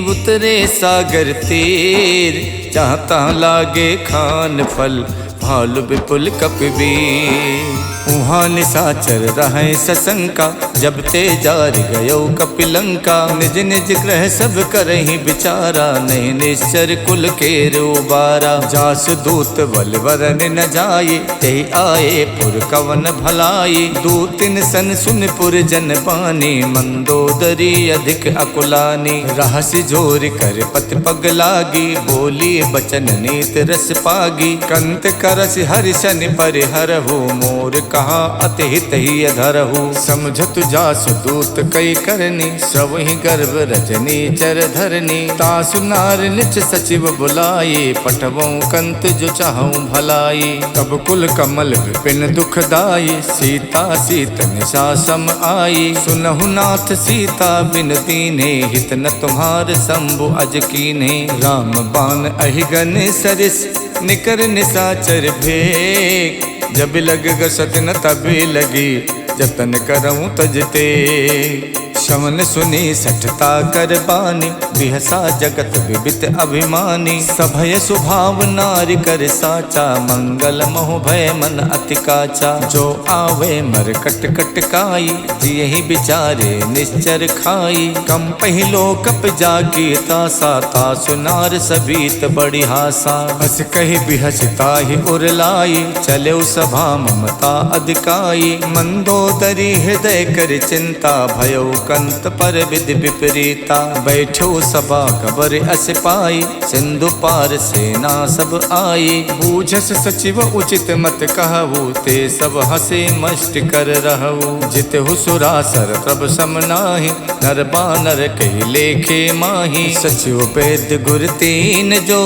A: उतरे सागर तीर। जहाँ तहाँ लागे खान फल, भालु विपुल कपिवीर। उहाँ निशाचर रहे सशंका, जब ते जार गयो कपिलंका। निज निज ग्रह सब करहि विचारा, नहीं निश्चर कुल के उबारा। जास दूत बल वरन न जाये, ते आए पुर कवन भलाई। दूतिन सन सुन पुर जन पानी, मंदोदरी अधिक अकुलानी। रहसि जोर कर पति पग लागी, बोली बचन नीत रस पागी। कंत करस हरिशन परिहरहु, मोर कहा अतिहित ही अधरहु। समझत जासु दूत कई करनी, स्रवहि गर्भ रजनी चर धरनी। तासु नार निच सचिव बुलाए, पठवों कंत जो चाहूं भलाई। तब कुल कमल विपिन दुखदाई, सीता सीत निशा सम आई। सुनहु नाथ सीता बिन दीन्हे, हित न तुम्हार शंभु अज कीन्हे। राम बाण अहिगन सरिस, निकर निशाचर भेक। जब लग गसत न तभी लगी, जतन करऊं तजते। शवन सुनी सठता कर बानी, बिहसा जगत विबित अभिमानी। सभय स्वभाव नारी कर साचा, मंगल मोह भय मन अति काचा। जो आवे मर कट कट काई, जियहि बिचारे निश्चर खाई। कम पहिलो कप जाकी तासा, तासु नार सबीत बड़ी हासा। हस कहि बिहसता ही उरलाई, चले सभा ममता अधिकाई। मंदोदरी हृदय कर चिंता, भयो कंत पर विधि विपरीता। बैठो सभा खबर अस पाई, सिंधु पार सेना सब आई। बूझस सचिव उचित मत कहु, ते सब हसे मष्ट कर रहु। जितहु सुरासर प्रभ सम नाहि, नर बानर कहि लेखे माही। सचिव वैद्य गुर तीन जो,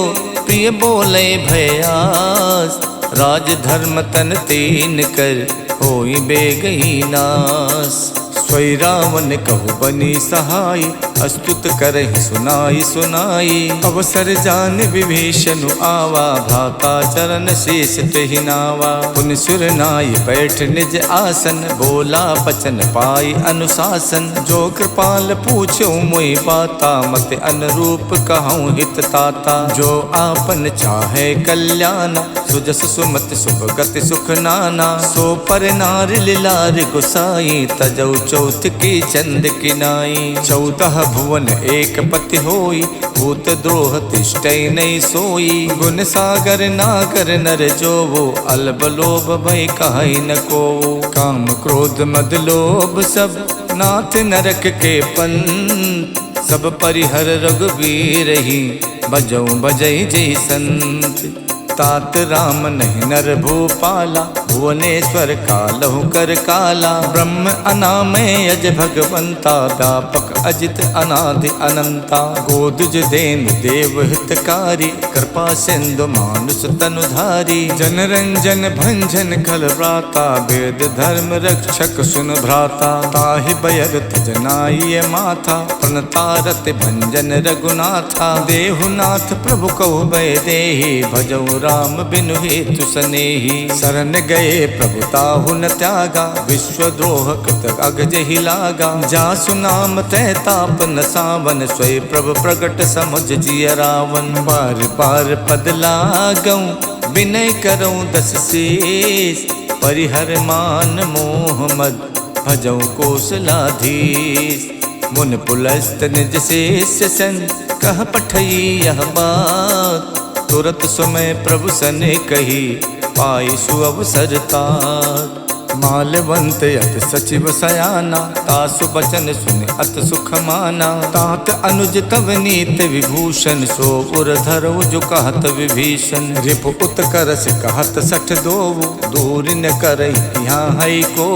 A: प्रिय बोले भयास। राज धर्म तन तीन कर, होई बेगही नास। सोई रावण कहु बनी सहाय, अस्तुत करहि सुनाई सुनाई। अवसर जान विभीषण आवा, भ्राता चरण शीस तेहि नावा। पुनि सुर नाई बैठ निज आसन, बोला बचन पाई अनुशासन। जो कृपाल पूछो मोहि बाता, मत अनुरूप कहूँ हित ताता। जो आपन चाहे कल्याण, सुजस सुमति शुभ गति सुख नाना। सो पर नार लिलार गुसाई, तजौ चौथ की चंद की नाई। 14 भुवन एक पति होई, भूत द्रोह तिष्ठै नहीं सोई। गुण सागर नागर नर जोवो, अलब लोभ भय कहै न को। काम क्रोध मद लोभ सब, नाथ नरक के पंथ। सब परिहर रघुबीर ही, बजौ बजै जय संत। तात राम नहीं नर भूपाला, भुवनेश्वर कालहु कर काला। ब्रह्म अनामय अज भगवंता, व्यापक अजित अनादि अनंता। गोदुज देन देव हितकारी, कृपा सिंधु मानुष तनुधारी। जन रंजन भंजन खल व्राता, वेद धर्म रक्षक सुन भ्राता। ताहि बयर तजनाय माथा, प्रणतारत भंजन रघुनाथा। देहुनाथ प्रभु कहु भय देहि, भजौ राम बिनु हेतु सनेही। शरण गए प्रभु ताहु न त्यागा, विश्वद्रोह कृत अगजहि लागा। जासु नाम तै ताप न सावन, स्वय प्रभु प्रगट समुझ जिय रावण। बार बार पद लागऊं, विनय करऊं दस शीस। परिहर मान मोह मद, भजौ कौशलाधीश। मुन पुलस्त निज शेष सन कह पठई यह बात। तुरत समय प्रभु सने कही पाई सुअवसर तात। मालवंत अत सचिव सयाना तासु बचन सुन अत सुख माना। तात अनुज तव नीत विभूषण सो उर धरो जो कहत विभीषण। रिपु उत्करस कहत सठ दोवु दूर न करई यहाँ है को।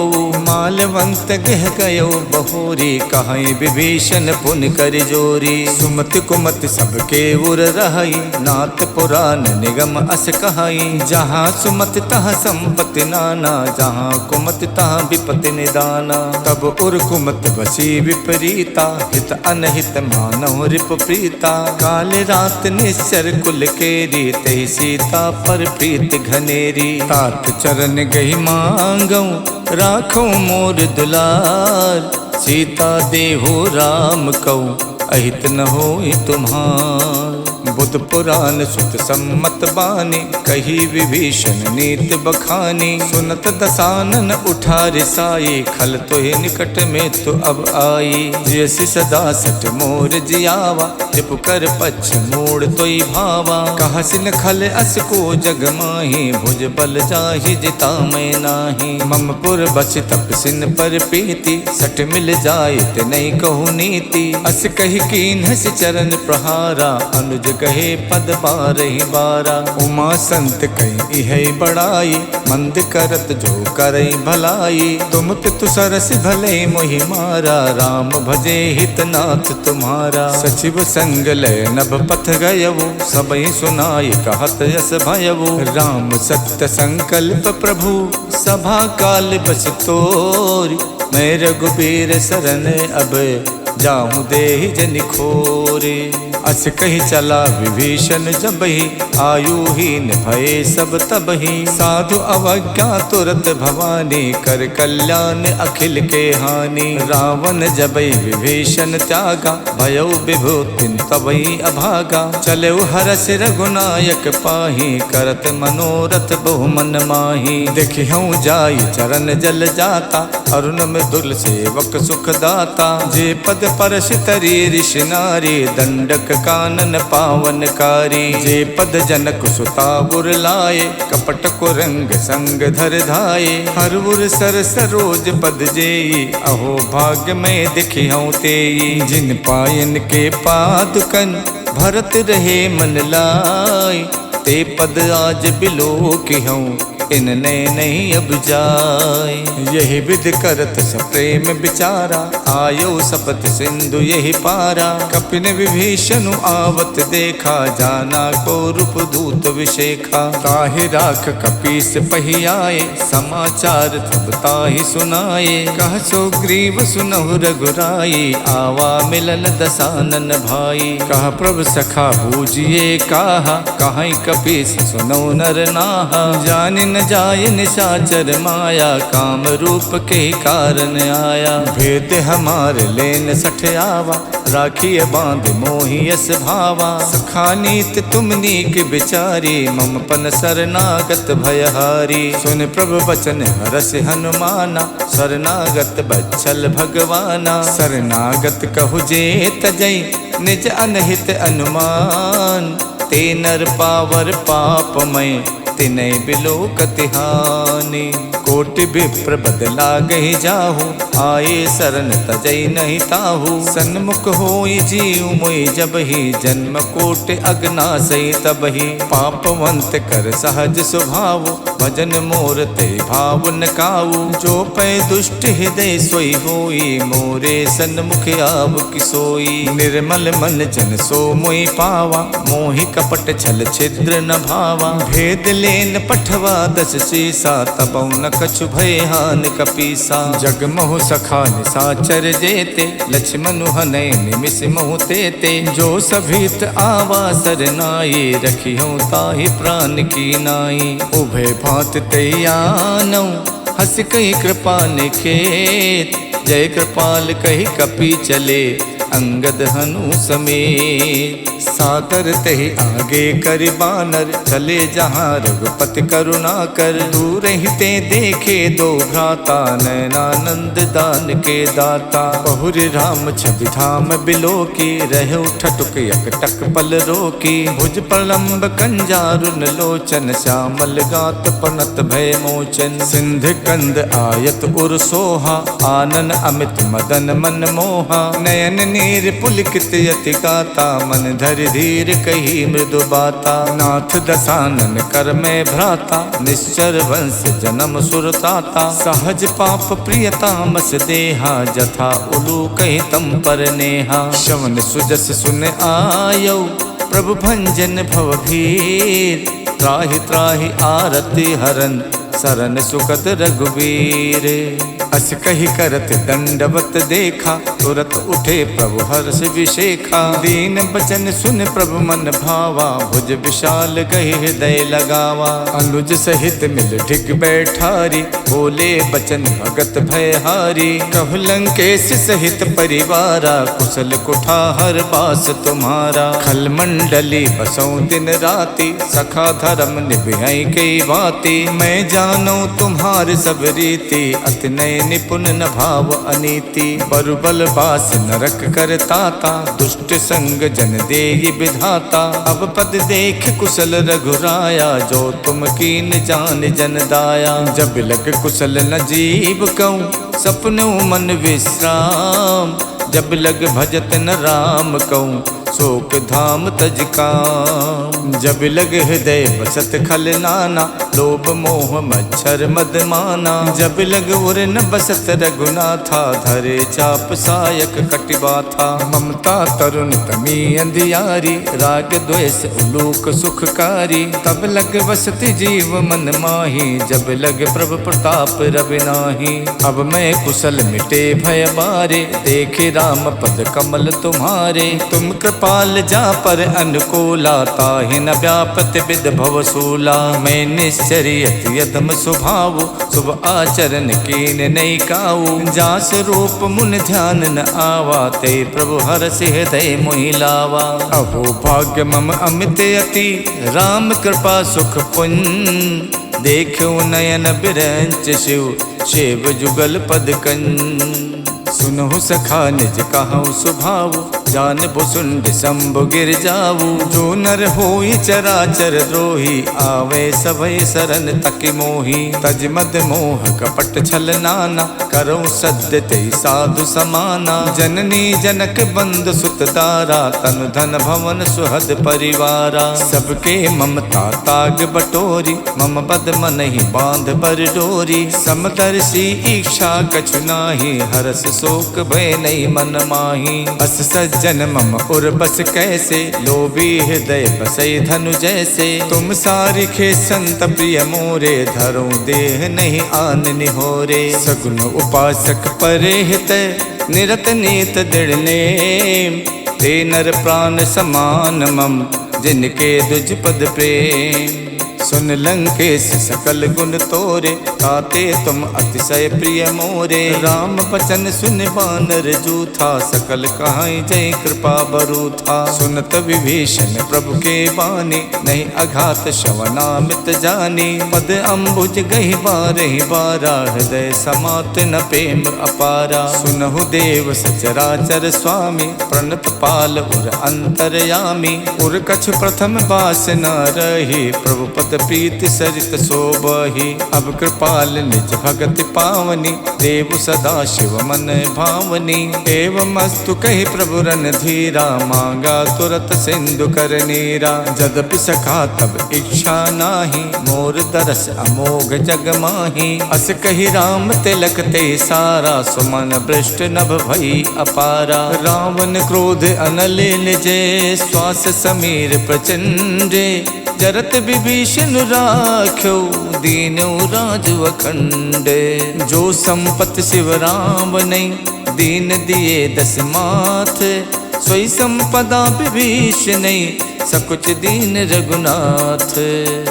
A: मालवंत गह गयो बहोरी कहीं विभीषण पुन कर जोरी। सुमति कुमति सबके उर रही नाथ पुराण निगम अस कहाई। जहाँ सुमति तह संपत्ति नाना जहाँ कुमत तहाँ विपति निदाना। तब उर कुमत बसी विपरीता हित अनहित मानव रिप प्रीता। काल रात निश्चर कुल केरी तहि सीता पर प्रीत घनेरी। तात चरण गही मांगौ राखो मोर दुलार। सीता देहो राम कऊ अहित न होई तुम्हार। बुद्ध पुराण सुत सम्मत बानी कही विभीषण नीत बखानी। सुनत दसानन उठार साई खल तोहि निकट में तो अब आई। जैसी सदा सठ मोर जियावा रिपु कर पछ मोड़ तोई भावा। कहसिन खल अस को जग माही भुज बल जाहि जिता मैं नाही। मम पुर बच तपसिन पर प्रीति सठ मिल जाए ते नहीं कहु नीति। अस कही कीन हस चरण प्रहारा अनुज कहे पद बारहि बारा। उमा संत कही है बड़ाई मंद करत जो करई भलाई। तुम पितु सरस भले मोहि मारा राम भजे हित नाथ तुम्हारा। सचिव संग लय नभ पथ गयवु सबई सुनाई कहत यस भयवु। राम सत्य संकल्प प्रभु सभा काल बस तोरी। मैं रघुबीर शरण अब जाहूँ देहि जनि खोरे। अस कही चला विभीषण जबहि आयुहीन भये सब तबहि। साधु अवज्ञा तुरत भवानी कर कल्याण अखिल के हानि। रावण जबहि विभीषण त्यागा भयो विभूतिन तबहि अभागा। चले हरस रघुनायक पाही करत मनोरथ बहु मन माही। देखिहु जाई चरण जल जाता अरुण मृदुल सेवक सुख दाता। जे पद परश तरी ऋषि नारी दंडक कानन पावनकारी। जे पद जनक सुता गुर लाए कपट को रंग संग धर धाये। हरवुर सर सरोज पद जेई अहो भाग्य में दिखिहु तेई। जिन पायन के पादुकन भरत रहे मन लाई। ते पद आज बिलो किहूँ इनने नहीं अब जाए। यही विध करत सप्रेम बिचारा आयो सपत सिंधु यही पारा। कपिन विभीषण आवत देखा जाना को रूप दूत विशेखा। ताहि राख कपीस पही आए समाचार तब ताहि सुनाए। कह सो ग्रीव सुनहु रघुराई आवा मिलन दसानन भाई। कह प्रभु सखा बूझिए काहा कहीं कपीस सुनो नर नाहा। जानि न जाय निशाचर माया काम रूप के कारण आया। भेद हमार लेन सठ आवा राखिए बांध मोहियस भावा। सखा नीत तुम नीक बिचारी मम पन शरणागत भयहारी। सुन प्रभु बचन हरस हनुमाना शरणागत बच्छल भगवाना। शरणागत कहु जे तजई निज अनहित अनुमान। ते नर पावर पापमय तिनै बिलो कतिहानि। कोटि विप्र बदला गही जाहू आए शरण तजई नहीं ताहू। सन्मुख होई जीव मोई जबहि जन्म कोटि अग्नासई तबहि। पापवंत कर सहज स्वभाव भजन मोर ते भाव न काऊ। जो पै दुष्ट हृदय सोई होई मोरे सन्मुख आव किसोई। निर्मल मन जन सो मोई पावा मोहि कपट छल छिद्र न भावा। भेद लेन पठवा दस सीसा तबौ न कछु भय हान कपीसा। जग मोह सखा निसाचर जेते लक्ष्मण हनय निमिष मोह तेते। जो सभीत आवा सरनाई रखियो ताहि प्राण की नाई। उभय भांत तैयानौ हस कही कृपा निखेत। जय कृपाल कही कपी चले अंगद हनु समेत। सादर तहि आगे करि बानर, चले जहाँ रघुपति करुणा कर। दूर हिते देखे दो भ्राता, नयनानंद दान के दाता। बहुरि राम छवि धाम बिलोकी, रहु ठटुक यकटक पल रोकी। भुज प्रलंब कंजारुन लोचन, श्यामल गात पनत भय मोचन। सिंध कंद आयत उर सोहा, आनन अमित मदन मन मोहा। नयन नीर पुलकित यति गाता, मन धरि धीर कही मृदु बाता। नाथ दसानन कर में भ्राता, निश्चर वंश जन्म सुरताता। सहज पाप प्रियतामस देहा, जथा उलू कही तम पर नेहा। श्रवण सुजस सुन आयो, प्रभु भंजन भव भीर। त्राहि त्राहि आरति हरन, सरन सुखद रघुवीर। अस कही करत दंडवत देखा, तुरत उठे प्रभु हर्ष विशेखा। दीन बचन सुन प्रभु मन भावा, भुज विशाल कही हृदय लगावा। अनुज सहित मिल ढिग बैठारी, बोले बचन भगत भयहारी। कहु लंकेश सहित परिवारा, कुशल कुठार बास तुम्हारा। खल मंडली बसों दिन राति, सखा धर्म निभई कई बाती। मैं जानो तुम्हार सब रीति, अति नय निपुण न भाव अनीति। बरुबल बास नरक करताता, दुष्ट संग जन देहि विधाता। अब पद देख कुशल रघुराया, जो तुम कीन जान जन दाया। जब लग कुशल न जीव कहूँ, सपनों मन विश्राम। जब लग भजत न राम कहूँ, शोक धाम तज काम। जब लग हृदय बसत खल नाना, लोभ मोह मच्छर मद माना। जब लग उर न बसत रघुनाथा, धरे चाप सायक कटिबा था। ममता तरुण तमी अंधियारी, राग द्वेष उलूक सुखकारी। तब लग बसति जीव मन माही, जब लग प्रभु प्रताप रवि नाही। अब मैं कुशल मिटे भय बारे, देखे राम पद कमल तुम्हारे। तुम कृपाल जा पर अनुकूला, ताहि न व्यापत विद भव सूला। मैं निश्चर्यत यदम स्वभाव, शुभ आचरण कीन नहीं काऊ। जास रूप मुन ध्यान न आवा, ते प्रभु हर्ष हृदय मोहि लावा। अहो भाग्य मम अमित अति, राम कृपा सुख पुण्य। देखो नयन बिरंच शिव, शिव जुगल पद कंज। सुनहु सखा निज कहूँ सुभाव, जान भुसुंड शंभु गिर जाऊ। जो नर होई चराचर द्रोही, आवे सभय शरण तक मोही। तज मद मोह कपट छल नाना, करो सद्य ते साधु समाना। जननी जनक बंद सुत दारा, तनु धन भवन सुहद परिवारा। सबके ममता ताग बटोरी, मम बद मन ही बांध बर डोरी। समदर्शी इच्छा कछु नाही, हरस शोक भय नहीं मन माही। अस सज्जन मम उर बस कैसे, लोभी हृदय बसई धनु जैसे। तुम सारिखे संत प्रिय मोरे, धरो देह नहीं आन निहोरे। सगुन उपासक परे हित, निरत नीत दृढ़ नेम। ते नर प्राण समान मम, जिनके दुज पद प्रेम। सुन लंकेश सकल गुण तोरे, ताते तुम अतिशय प्रिय मोरे। राम बचन सुन बानर जूथा, सकल कहाई जय कृपा बरूथा। सुनत विभीषण प्रभु के बानी, नहीं अघात श्रवणामित जानी। पद अम्बुज गहि बारहि बारा, हृदय समात न प्रेम अपारा। सुनहु देव सचराचर स्वामी, प्रणत पाल उर अंतरयामी। उर कछ प्रथम बास न रही, प्रभु पद प्रीति सरित शोभहि। अब कृपाल निज भगति पावनी, देव सदा शिव मन भावनी। एवं अस्तु कहि प्रभु रन धीरा, मांगा तुरत सिंधु कर नीरा। जदपि सखा तब इच्छा नाही, मोर दरस अमोघ जग माही। अस कहि राम तिलक ते सारा, सुमन भ्रष्ट नभ भई अपारा। रावण क्रोध अनल निजे, श्वास समीर प्रचंडे। जरत विभीषण राख्यो, दीन राजु अखंड। जो संपत शिव राम नहीं, दीन दिए दस माथ। सोई संपदा विभीषण नहीं, सकुच दीन रघुनाथ।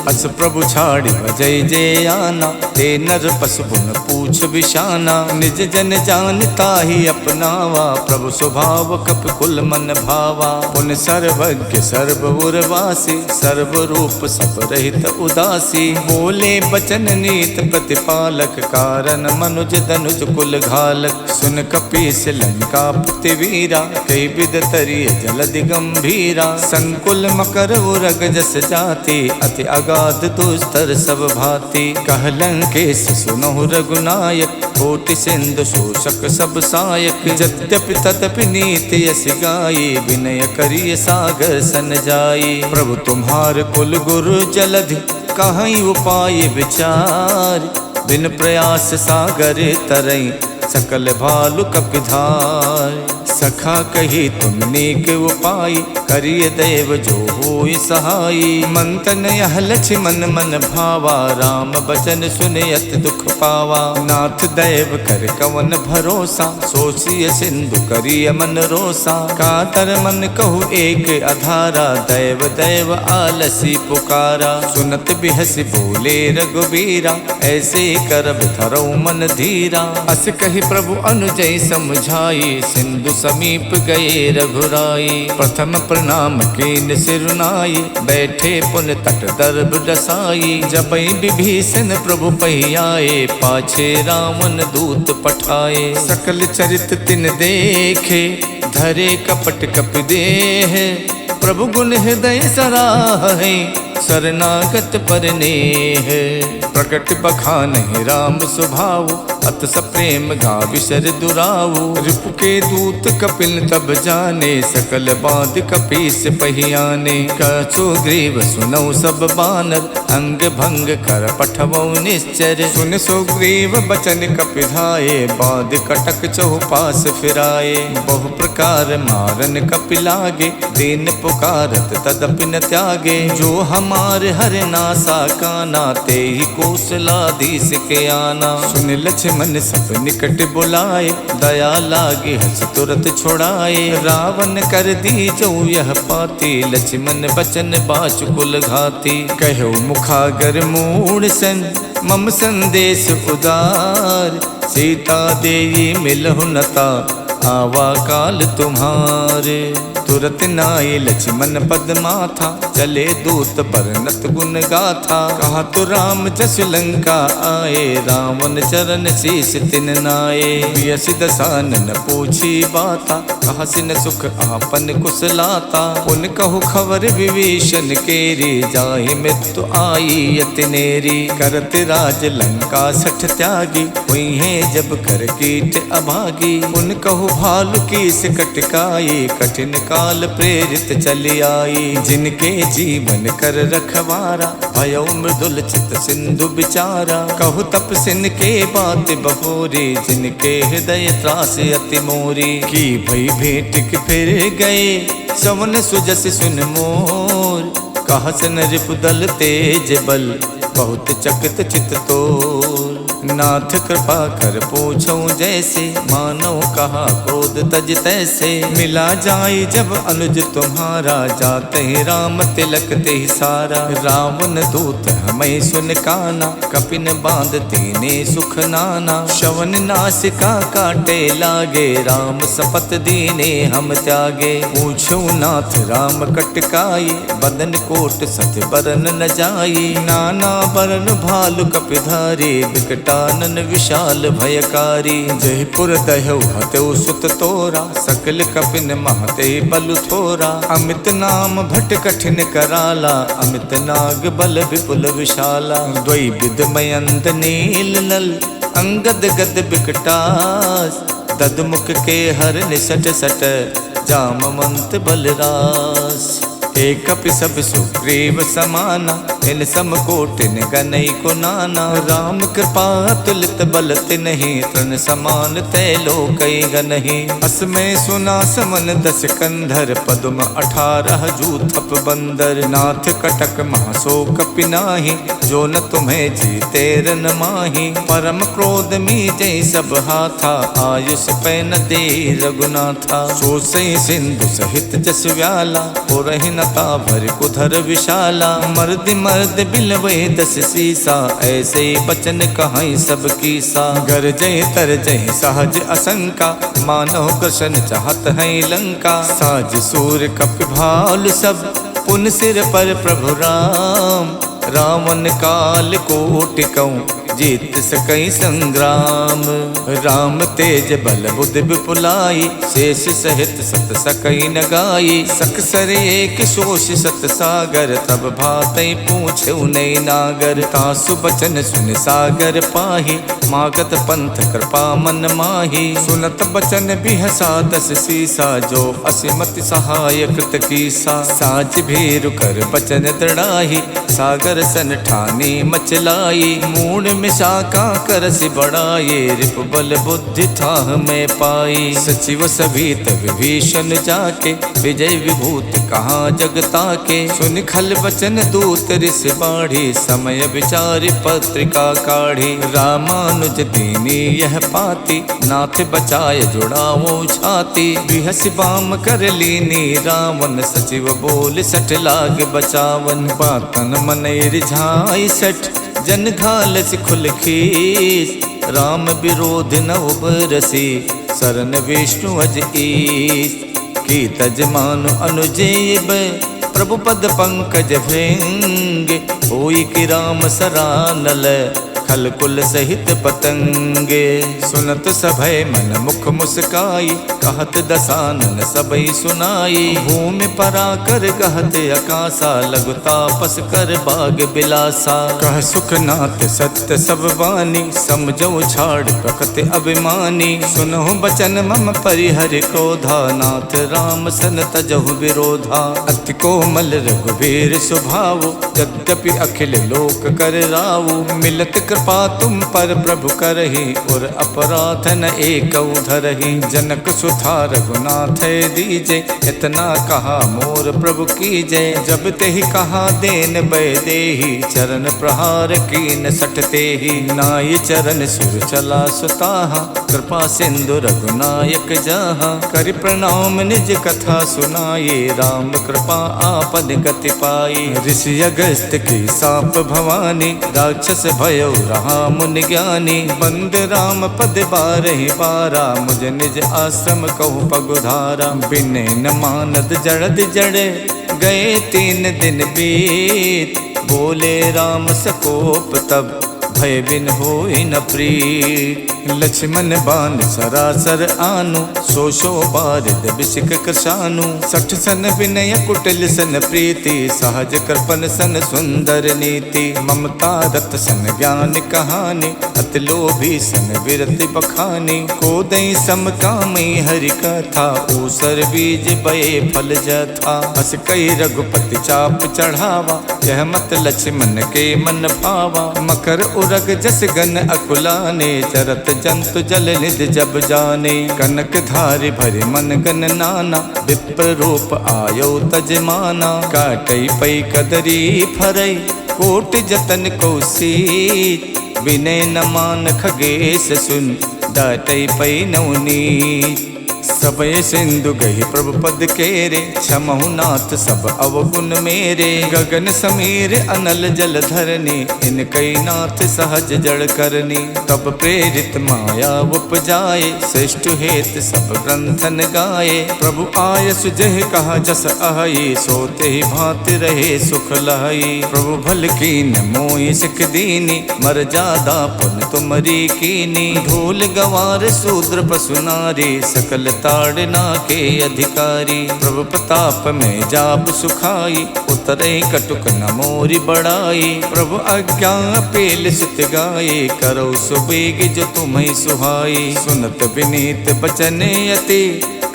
A: अस प्रभु छाड़ी भजई जे आना, ते नर पशु पुन पूछ बिशाना। निज जन जानता ही अपनावा, प्रभु स्वभाव कप कुल मन भावा। पुन सर्वज्ञ सर्व उर्वासी, सर्व रूप सब रहित उदासी। बोले बचन नीत प्रतिपालक, कारण मनुज धनुज कुल घालक। सुन कपीस लंका पति वीरा, कई विद तरिय जलधि गंभीरा। संकुल मकर उरग जस जाति, अति अगाध दुस्तर सब भांति। कह लंकेश सुनहु रघुनायक, कोटि सिंधु शोषक सब सायक। यद्यपि तदपि नीति यस गाई, विनय करिय सागर सन जाई। प्रभु तुम्हार कुल गुरु जलधि, कहीं उपाय विचार। बिन प्रयास सागर तरई, सकल भालु कपिधार। सखा कही तुम नेक उपाय, करिय देव जो होय सहाय। मंतन यह लक्ष्मण मन भावा, राम बचन सुनयत दुख पावा। नाथ दैव कर कवन भरोसा, सोचिय सिंधु करिय मन रोसा। कातर मन कहु एक अधारा, दैव दैव आलसी पुकारा। सुनत बिहसी बोले रघुबीरा, ऐसे करब धरऊ मन धीरा। अस कही प्रभु अनुजय समझाई, सिंधु समीप गए रघुराई। प्रथम प्रणाम कीन सिरुनाई, बैठे पुन तट दर्भ डसाई। जबई विभीषण प्रभु पहियाए, पाछे रावण दूत पठाए। सकल चरित तिन देखे, धरे कपट कपि देह। प्रभु गुण हृदय सराहे, शरणागत पर नेह। प्रकट बखानहि राम स्वभाव, अत सप्रेम गाविशर दुराऊ। रिपु के दूत कपिल तब जाने, सकल बाध कपीस पहियाने। कछु ग्रीव सुनऊ सब बानर, अंग भंग कर पठवऊ निश्चर। सुन सुग्रीव बचन कपिधाये, बाध कटक चहुपास फिराए। बहु प्रकार मारन कपिलागे, दीन पुकारत तदपि न त्यागे। जो हमारे हर नासा काना, ते ही कौशलाधीश के आना। सुन लक्ष्मण सब निकट बुलाए, दया लागे हस तुरत छुड़ाए। रावण कर दी जो यह पाती, लक्ष्मण बचन बाचुकुल घाती। कहो मुखागर मूढ़ सन, मम संदेश उदार। सीता देई मिलहु नता, आवा काल तुम्हारे। तुरत नाई लक्ष्मण पद माथा, चले दूत परनत गुण गाथा। कहा तो राम जस लंका आए, रावण चरण शीस तिन नाये। यस दसानन पूछी बाता, कहा सिन सुख आपन कुशलाता। उन कहु खबर विभीषण केरी, जाहि मृत्यु आई यतिनेरी। करत राज लंका सठ त्यागी, हुई है जब कर कीट अभागी। उन कहु भालु कीस कटकाई, कठिन काल प्रेरित चली आई। जिनके जीवन कर रखवारा, भयो मृदुल चित सिंधु बिचारा। कहु तपसिन के बात बहोरी, जिनके हृदय त्रास अति मोरी। की भई भेंट के फिर गए, सवन सुजस सुन मोर। कहा सन रिपुदल तेज बल, बहुत चकित चित तोर। नाथ कृपा कर पूछऊं जैसे, मानो कहा क्रोध तज तैसे। मिला जाए जब अनुज तुम्हारा, जाते ही राम तिलक ते सारा। रावण दूत हमें सुन काना, कपिन बांध दीने सुख नाना। शवन नासिका काटे लागे, राम सपत दीने हम त्यागे। पूछो नाथ राम कटकाई, बदन कोट सत बरन न जाई। नाना बरन भालु कपिधारी, विकटानन विशाल भयकारी। जयपुर दहु हतौ सुत तोरा, सकल कपिन महते बलु थोरा। अमित नाम भट कठिन कराला, अमित नाग बल विपुल विशाला। द्वै विद मयंत नील नल, अंगद गद बिकटास। ददमुख के हर निसट सट, जामवंत बलरास। एक कपि सब सुग्रीव समाना, इन समकोटिन गनई को नाना। राम कृपा तुलित बल तिन्हि, तृण समान तैलोकई गनहि। असमय सुना समन 10 कंधर, पद्म 18 जूथप बंदर। नाथ कटक महासो कपि नाहि, जो न तुम्हें जीते रन माहि। परम क्रोध मीजै सब हाथा, आयुष पै न दे रघुनाथा। सो सई सिंधु सहित जस व्याला, पुरहि न लता भर कुधर विशाला। मर्द मर्द बिलवे 10 सीसा, ऐसे बचन कहाई सब कीसा। गरजय तरजय सहज असंका, मानव कृष्ण चाहत है लंका। साज सूर कपि भाल सब, पुन सिर पर प्रभु राम। रावण काल कोटि कहूँ, जीत सकई संग्राम। राम तेज बल बुद्धि विपुलाई, शेष सहित सत सकई न गाई। सकसर एक शोष सत सागर, तब भातई पूछे नई नागर। तासु बचन सुन सागर पाही, मागत पंथ कृपा मन माही। सुनत बचन बिहसा 10 सीसा, जो असिमति सहाय कृत कीसा। साज भीरु कर बचन दृढ़ाही, सागर सन ठानी मचलाई। मूड शाखा करसि बढ़ाए, रिप बल बुद्धि थाह में पाई। सचिव सभीत विभीषण जाके, विजय विभूत कहाँ जगता के। सुन खल बचन दूत ऋष बाढ़ी, समय विचारि पत्रिका काढ़ी। रामानुज दीनी यह पाती, नाथ बचाए जुड़ावो छाती। बिहस बाम कर लीनी रावण, सचिव बोल सठ लाग बचावन। बातन मन रिझाई सठ, जन घालस खुल खीस। राम विरोध न उबरसी, शरण विष्णु अज ईस। की तज मानु अनुजेब, प्रभु पद पंकज भृंग। होई कि राम सरानल, खल कुल सहित पतंगे। सुनत सभय मन मुख मुस्काई, कहत दसानन सबई सुनाई। भूमि परा कर कहत अकासा, लघु तापस कर बाग बिलासा। कह सुखनाथ सत्य सब बानी, समझो छाड़ प्रकृति अभिमानी। सुनहु बचन मम परिहर क्रोधा, नाथ राम सन तजहु विरोधा। अति कोमल रघुवीर स्वभाव, यद्यपि अखिल लोक कर राव। मिलत कृपा तुम पर प्रभु करहि, और अपराध न एक धरहि। जनक सुथा रघुनाथ दीजे, इतना कहा मोर प्रभु कीजे। जब तेहि कहा देन बै देहि, चरण प्रहार कीन सठ तेहि। नाई चरण सुर चला सुताहा, कृपा सिंधु रघुनायक जाहा। करि प्रणाम निज कथा सुनाये, राम कृपा आपन गति पाई। ऋषि अगस्त की साप भवानी, राक्षस भयो रहा मुनि ज्ञानी। बंद राम पद बारहि बारा, मुझ निज आश्रम कहूँ पगुधारा। बिने न मानद जड़द जड़े, गए 3 दिन बीत। बोले राम सकोप तब, भय बिन होई न प्रीत। लक्ष्मण बान सरासर आनु, सो बारिद बिसिक कृशानु। सठ सन विनय कुटिल सन प्रीति, सहज कृपन सन सुंदर नीति। ममता रत सन ज्ञान कहानी, अति लोभी सन विरति बखानी। कोदई सम कामई हरि कथा, ऊसर बीज बये फल जथा। अस कई रघुपति चाप चढ़ावा, यह मत लक्ष्मण के मन भावा। मकर उरग जस गन अकुलाने, चरत जंतु जल निध जब जाने। कनक धारि भरि मन गन नाना, विप्र रूप आयो तजमाना। काटई पई कदरी फरई, कोट जतन कौशीत। विनय न मान खगेश सुन, डाटई पई नवनीत। सबय सिंधु गही प्रभु पद केरे, क्षमहु नाथ सब अवगुण मेरे। गगन समीर अनल जल धरनी, इनकई नाथ सहज जड़ करनी। तब प्रेरित माया उपजाए, श्रेष्ठ हेत सब ग्रंथन गाए। प्रभु आय सुजह कहा जस आही, सोते ही भांति रहे सुख लहई। प्रभु भल कीन मोहि सिख दीनी, मर जादा पुन तुमरी कीनी। ढोल गवार शूद्र पशु नारी, सकल ताड़ना के अधिकारी। प्रभु प्रताप में जाप सुखाई, उतरे कटुक न मोरी बढ़ाई। प्रभु आज्ञा पेल सुत गाये, करो सुबेग जो तुम्हें सुहाई। सुनत विनीत बचन अति,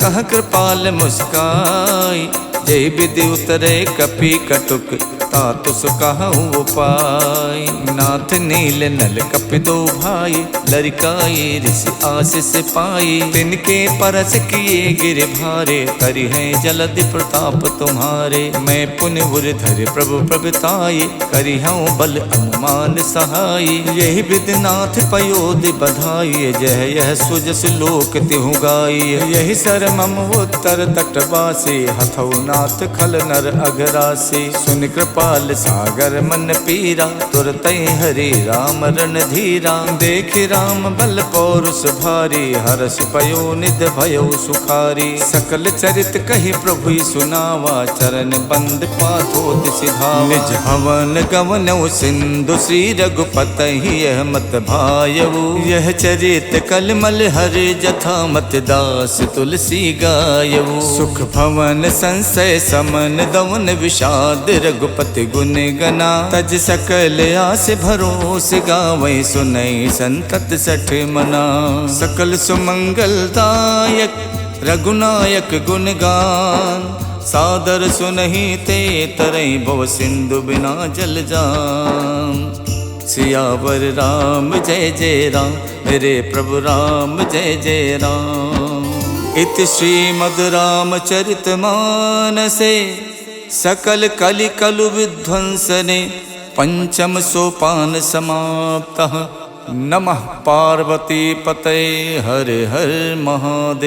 A: कह कृपाल मुस्काई। जय विधि उतरे कपि कटुक, तातुस कहूँ उपाय। नाथ नील नल कपितो भाई, लरिकाए ऋषि आशीष पाई। तिनके परस किए गिर भारे, करि है जलधि प्रताप तुम्हारे। मैं पुण्य धर प्रभु प्रभुताये, करि हूँ बल अनुमान सहाय। यही विधिनाथ पयोधि बधाई, जय यह सुजस लोक तिहु गाई। यही सर मम उत्तर तटवासी, हथौ नाथ खल नर अघरासी। सुन कृपाल सागर मन पीरा, तुरत हरि राम रणधीरा। देख राम बल पौरुष भारी, हरष पयो निध भयो सुखारी। सकल चरित कहि प्रभु सुनावा, चरण बंद पाथोति सिधावा। निज भवन गवनौ सिंधु, श्री रघुपति यह मत भायऊ। यह चरित कलमल हरि, जथा मत दास तुलसी गायऊ। सुख भवन संशय समन, दवन विषाद रघुपति गुण गना। तज सकल आस भरोस, गावै सुनई संतत सठ मना। सकल सुमंगल दायक रघुनायक गुणगान, सादर सुनहि ते तरई भव सिंधु बिना जल जान। सियावर राम जय जय राम, मेरे प्रभु राम जय जय राम। इति श्रीमद् रामचरित मानसे, सकल कलि कलु विध्वंसने। पंचम सोपान समाप्तः, नमः पार्वती पतये हर हर महादेव।